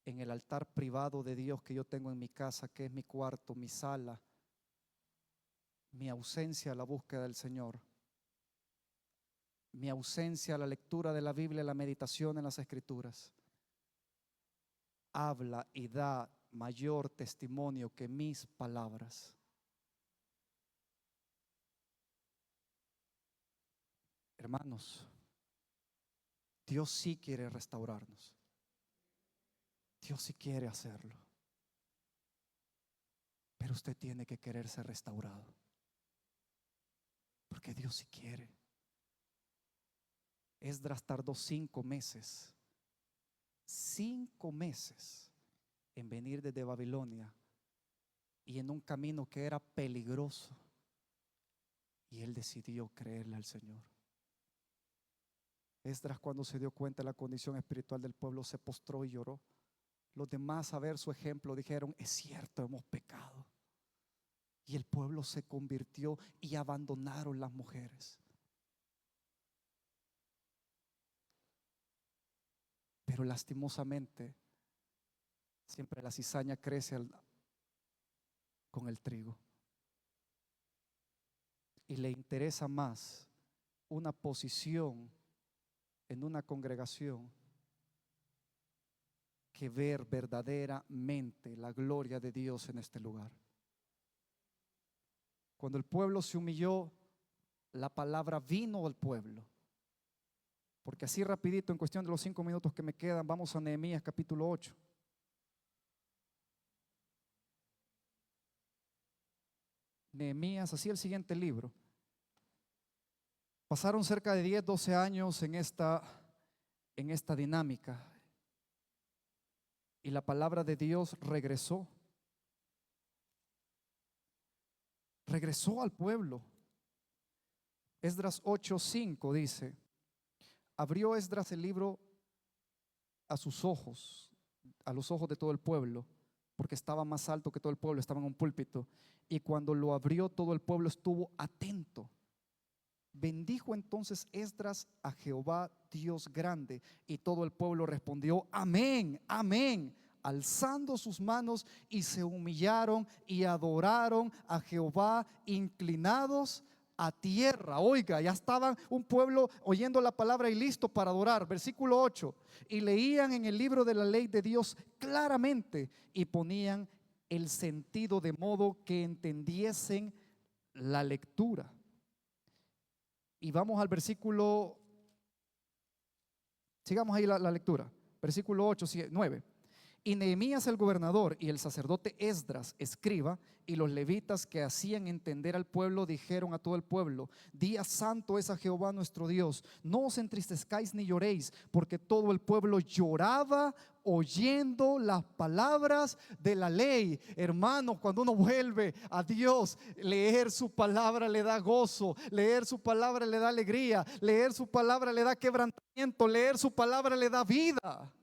en el altar privado de Dios que yo tengo en mi casa, que es mi cuarto, mi sala, mi ausencia a la búsqueda del Señor, mi ausencia a la lectura de la Biblia, la meditación en las Escrituras, habla y da mayor testimonio que mis palabras. Hermanos, Dios sí quiere restaurarnos. Dios sí quiere hacerlo. Pero usted tiene que querer ser restaurado. Porque Dios sí quiere. Esdras tardó 5 meses. 5 meses en venir desde Babilonia y en un camino que era peligroso. Y él decidió creerle al Señor. Esdras, cuando se dio cuenta de la condición espiritual del pueblo, se postró y lloró. Los demás, a ver su ejemplo, dijeron: es cierto, hemos pecado. Y el pueblo se convirtió y abandonaron las mujeres. Pero lastimosamente, siempre la cizaña crece con el trigo. Y le interesa más una posición en una congregación que ver verdaderamente la gloria de Dios en este lugar. Cuando el pueblo se humilló, la palabra vino al pueblo. Porque así rapidito, en cuestión de los 5 minutos que me quedan, vamos a Nehemías capítulo 8. Nehemías, así el siguiente libro. Pasaron cerca de 10, 12 años en esta dinámica. Y la palabra de Dios regresó al pueblo. Esdras 8:5 dice: abrió Esdras el libro a sus ojos, a los ojos de todo el pueblo, porque estaba más alto que todo el pueblo, estaba en un púlpito. Y cuando lo abrió, todo el pueblo estuvo atento. Bendijo entonces Esdras a Jehová Dios grande, y todo el pueblo respondió: amén, amén, alzando sus manos, y se humillaron y adoraron a Jehová inclinados a tierra. Oiga, ya estaban un pueblo oyendo la palabra y listo para adorar. Versículo 8: y leían en el libro de la ley de Dios claramente, y ponían el sentido de modo que entendiesen la lectura. Y vamos al versículo, sigamos ahí la lectura, versículo 8, 9. Y Nehemías el gobernador y el sacerdote Esdras escriba y los levitas que hacían entender al pueblo dijeron a todo el pueblo: día santo es a Jehová nuestro Dios, no os entristezcáis ni lloréis, porque todo el pueblo lloraba oyendo las palabras de la ley. Hermanos, cuando uno vuelve a Dios, leer su palabra le da gozo, leer su palabra le da alegría, leer su palabra le da quebrantamiento, leer su palabra le da vida.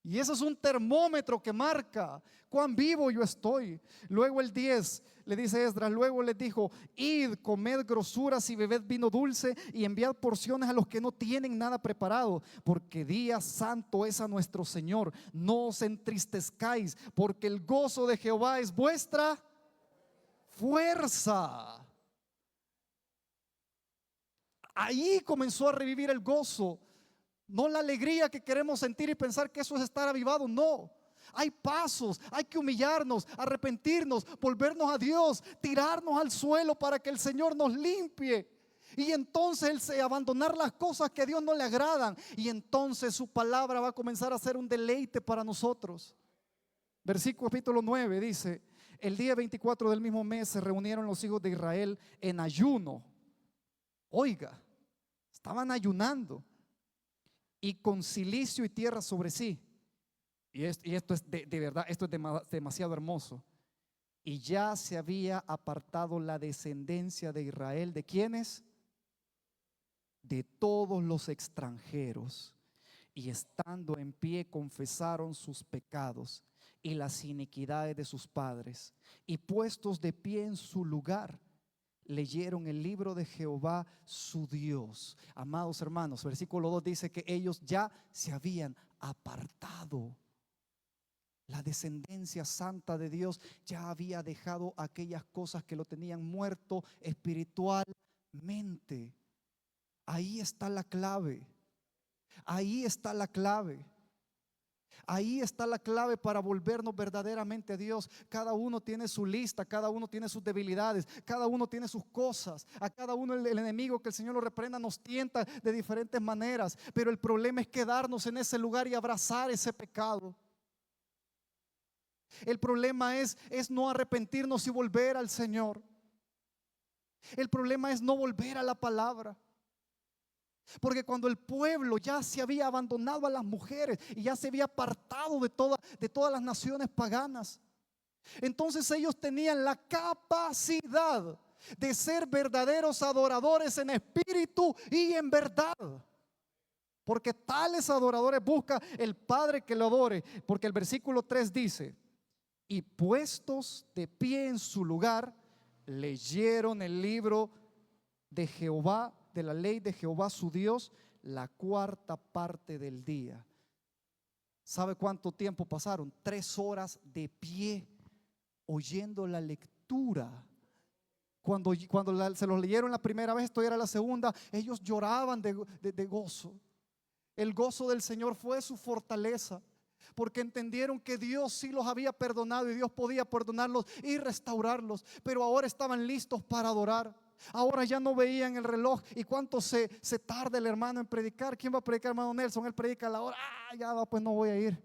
Y eso es un termómetro que marca cuán vivo yo estoy. Luego el 10 le dice Esdras: luego les dijo: id, comed grosuras y bebed vino dulce, y enviad porciones a los que no tienen nada preparado, porque día santo es a nuestro Señor. No os entristezcáis, porque el gozo de Jehová es vuestra fuerza. Ahí comenzó a revivir el gozo. No la alegría que queremos sentir y pensar que eso es estar avivado. No, hay pasos, hay que humillarnos, arrepentirnos, volvernos a Dios, tirarnos al suelo para que el Señor nos limpie. Y entonces abandonar las cosas que a Dios no le agradan. Y entonces su palabra va a comenzar a ser un deleite para nosotros. Versículo capítulo 9 dice: el día 24 del mismo mes se reunieron los hijos de Israel en ayuno. Oiga, estaban ayunando. Y con cilicio y tierra sobre sí. Y esto es de verdad, esto es demasiado hermoso. Y ya se había apartado la descendencia de Israel. ¿De quiénes? De todos los extranjeros. Y estando en pie confesaron sus pecados y las iniquidades de sus padres. Y puestos de pie en su lugar, leyeron el libro de Jehová su Dios. Amados hermanos, versículo 2 dice que ellos ya se habían apartado. La descendencia santa de Dios ya había dejado aquellas cosas que lo tenían muerto espiritualmente. Ahí está la clave. Ahí está la clave. Ahí está la clave para volvernos verdaderamente a Dios. Cada uno tiene su lista, cada uno tiene sus debilidades, cada uno tiene sus cosas. A cada uno el enemigo, que el Señor lo reprenda, nos tienta de diferentes maneras. Pero el problema es quedarnos en ese lugar y abrazar ese pecado. El problema es no arrepentirnos y volver al Señor. El problema es no volver a la palabra. Porque cuando el pueblo ya se había abandonado a las mujeres y ya se había apartado de todas las naciones paganas, entonces ellos tenían la capacidad de ser verdaderos adoradores en espíritu y en verdad. Porque tales adoradores busca el Padre que lo adore. Porque el versículo 3 dice: y puestos de pie en su lugar, leyeron el libro de Jehová, de la ley de Jehová su Dios, la cuarta parte del día. ¿Sabe cuánto tiempo pasaron? 3 horas de pie oyendo la lectura. Cuando se los leyeron la primera vez, esto era la segunda, ellos lloraban de gozo. El gozo del Señor fue su fortaleza, porque entendieron que Dios sí los había perdonado y Dios podía perdonarlos y restaurarlos. Pero ahora estaban listos para adorar. Ahora ya no veían el reloj y cuánto se tarda el hermano en predicar. ¿Quién va a predicar, hermano Nelson? Él predica a la hora. Ya va, pues no voy a ir.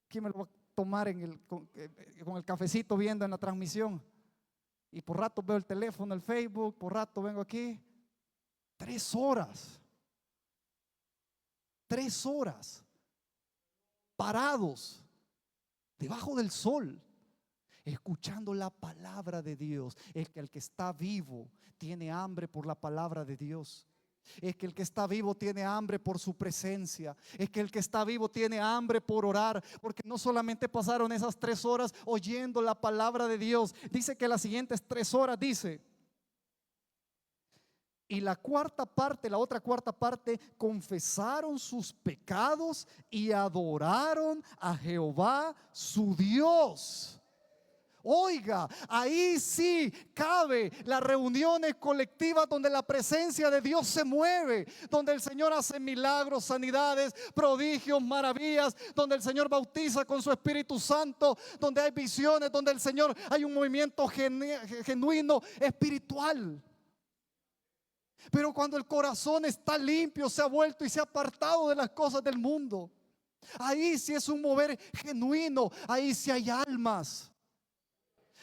¿Quién me lo va a tomar con el cafecito viendo en la transmisión? Y por rato veo el teléfono, el Facebook, por rato vengo aquí. 3 horas. 3 horas parados debajo del sol, escuchando la palabra de Dios. Es que el que está vivo tiene hambre por la palabra de Dios. Es que el que está vivo tiene hambre por su presencia. Es que el que está vivo tiene hambre por orar. Porque no solamente pasaron esas 3 horas oyendo la palabra de Dios. Dice que las siguientes 3 horas dice: y la otra cuarta parte, confesaron sus pecados y adoraron a Jehová su Dios. Oiga, ahí sí cabe las reuniones colectivas donde la presencia de Dios se mueve, donde el Señor hace milagros, sanidades, prodigios, maravillas, donde el Señor bautiza con su Espíritu Santo, donde hay visiones, donde el Señor hay un movimiento genuino, espiritual. Pero cuando el corazón está limpio, se ha vuelto y se ha apartado de las cosas del mundo, ahí sí es un mover genuino, ahí sí hay almas.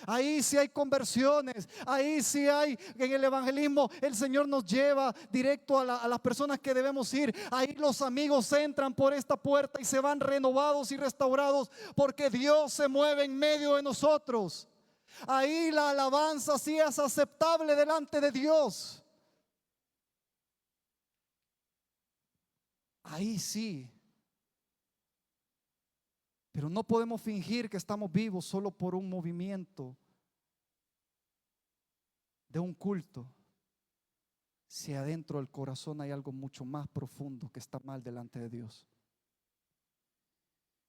Ahí sí hay conversiones, ahí sí hay, en el evangelismo el Señor nos lleva directo a las personas que debemos ir. Ahí los amigos entran por esta puerta y se van renovados y restaurados, porque Dios se mueve en medio de nosotros. Ahí la alabanza sí es aceptable delante de Dios. Ahí sí. Pero no podemos fingir que estamos vivos solo por un movimiento de un culto, si adentro del corazón hay algo mucho más profundo que está mal delante de Dios.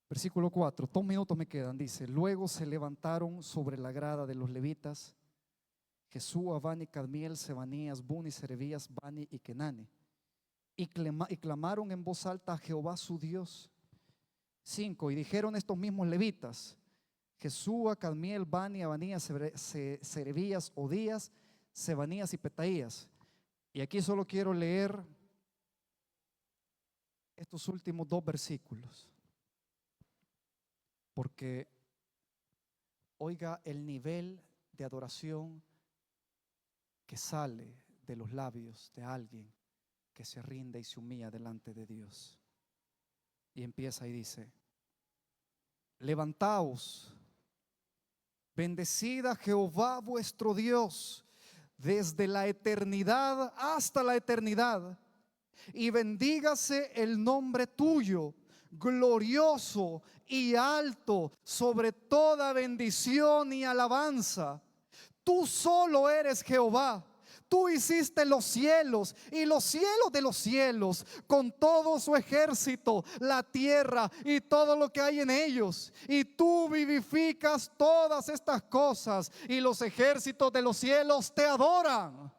Versículo 4, 2 minutos me quedan. Dice: luego se levantaron sobre la grada de los levitas Jesúa, Bani, Cadmiel, Sebanías, Buni, Serebías, Bani y Kenani, y clamaron en voz alta a Jehová su Dios. 5, y dijeron estos mismos levitas: Jesúa, Cadmiel, Bani, Abanías, Serebías, Odías, Sebanías y Petaías. Y aquí solo quiero leer estos últimos 2 versículos, porque oiga el nivel de adoración que sale de los labios de alguien que se rinde y se humilla delante de Dios. Y empieza y dice: levantaos Bendecid a Jehová vuestro Dios desde la eternidad hasta la eternidad, y bendígase el nombre tuyo, glorioso y alto sobre toda bendición y alabanza. Tú solo eres Jehová. Tú hiciste los cielos y los cielos de los cielos, con todo su ejército, la tierra y todo lo que hay en ellos. Y tú vivificas todas estas cosas, y los ejércitos de los cielos te adoran.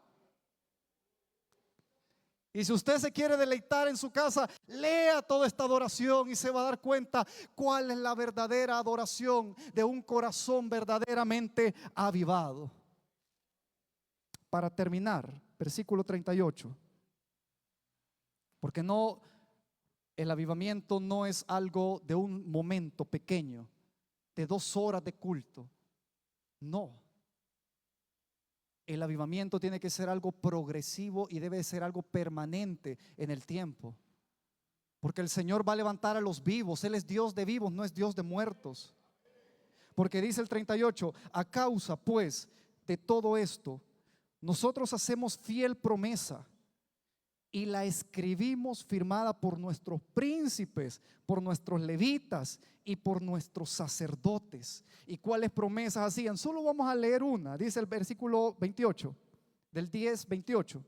Y si usted se quiere deleitar en su casa, lea toda esta adoración y se va a dar cuenta cuál es la verdadera adoración de un corazón verdaderamente avivado. Para terminar, versículo 38. Porque el avivamiento no es algo de un momento pequeño, de 2 horas de culto. No. El avivamiento tiene que ser algo progresivo y debe ser algo permanente en el tiempo. Porque el Señor va a levantar a los vivos. Él es Dios de vivos, no es Dios de muertos. Porque dice el 38, a causa pues de todo esto, nosotros hacemos fiel promesa y la escribimos firmada por nuestros príncipes, por nuestros levitas y por nuestros sacerdotes. ¿Y cuáles promesas hacían? Solo vamos a leer una. Dice el versículo 28, del 10:28.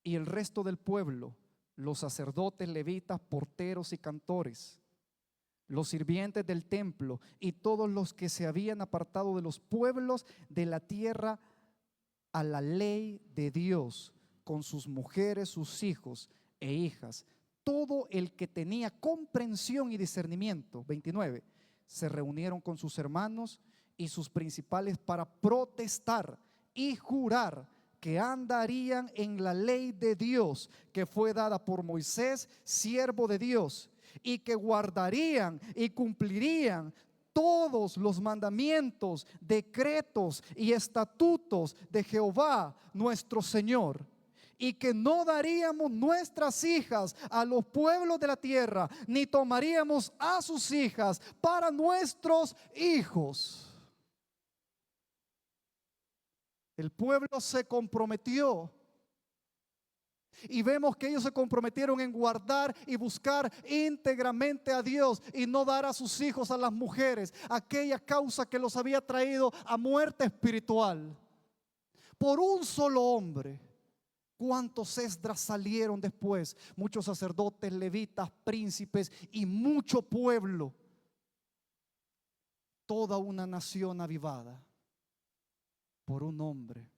Y el resto del pueblo, los sacerdotes, levitas, porteros y cantores, los sirvientes del templo y todos los que se habían apartado de los pueblos de la tierra a la ley de Dios, con sus mujeres, sus hijos e hijas, todo el que tenía comprensión y discernimiento, 29, se reunieron con sus hermanos y sus principales para protestar y jurar que andarían en la ley de Dios que fue dada por Moisés, siervo de Dios, y que guardarían y cumplirían todos los mandamientos, decretos y estatutos de Jehová nuestro Señor, y que no daríamos nuestras hijas a los pueblos de la tierra, ni tomaríamos a sus hijas para nuestros hijos. El pueblo se comprometió. Y vemos que ellos se comprometieron en guardar y buscar íntegramente a Dios y no dar a sus hijos a las mujeres, aquella causa que los había traído a muerte espiritual. Por un solo hombre. ¿Cuántos Esdras salieron después? Muchos sacerdotes, levitas, príncipes y mucho pueblo. Toda una nación avivada por un hombre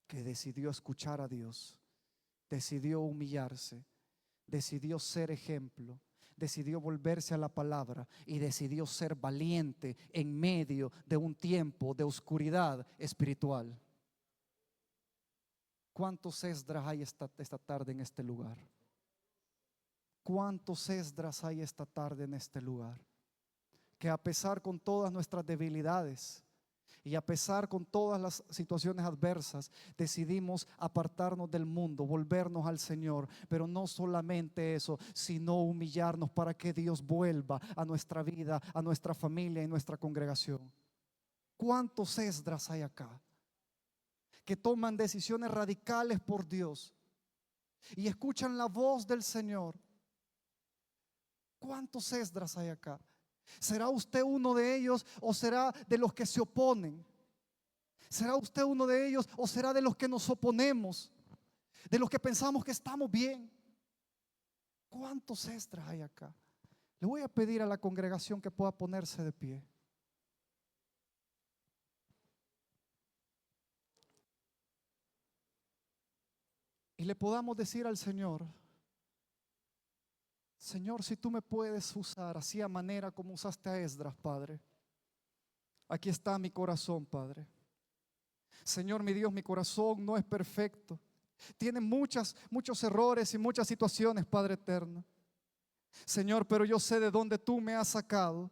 que decidió escuchar a Dios. Decidió humillarse, decidió ser ejemplo, decidió volverse a la palabra y decidió ser valiente en medio de un tiempo de oscuridad espiritual. ¿Cuántos Esdras hay esta tarde en este lugar? ¿Cuántos Esdras hay esta tarde en este lugar? Que a pesar con todas nuestras debilidades y a pesar con todas las situaciones adversas, decidimos apartarnos del mundo, volvernos al Señor. Pero no solamente eso, sino humillarnos para que Dios vuelva a nuestra vida, a nuestra familia y nuestra congregación. ¿Cuántos Esdras hay acá que toman decisiones radicales por Dios y escuchan la voz del Señor? ¿Cuántos Esdras hay acá? ¿Será usted uno de ellos o será de los que se oponen? ¿Será usted uno de ellos o será de los que nos oponemos? De los que pensamos que estamos bien. ¿Cuántos Esdras hay acá? Le voy a pedir a la congregación que pueda ponerse de pie. Y le podamos decir al Señor: Señor, si tú me puedes usar así a manera como usaste a Esdras, Padre, aquí está mi corazón, Padre. Señor, mi Dios, mi corazón no es perfecto. Tiene muchos errores y muchas situaciones, Padre eterno. Señor, pero yo sé de dónde tú me has sacado.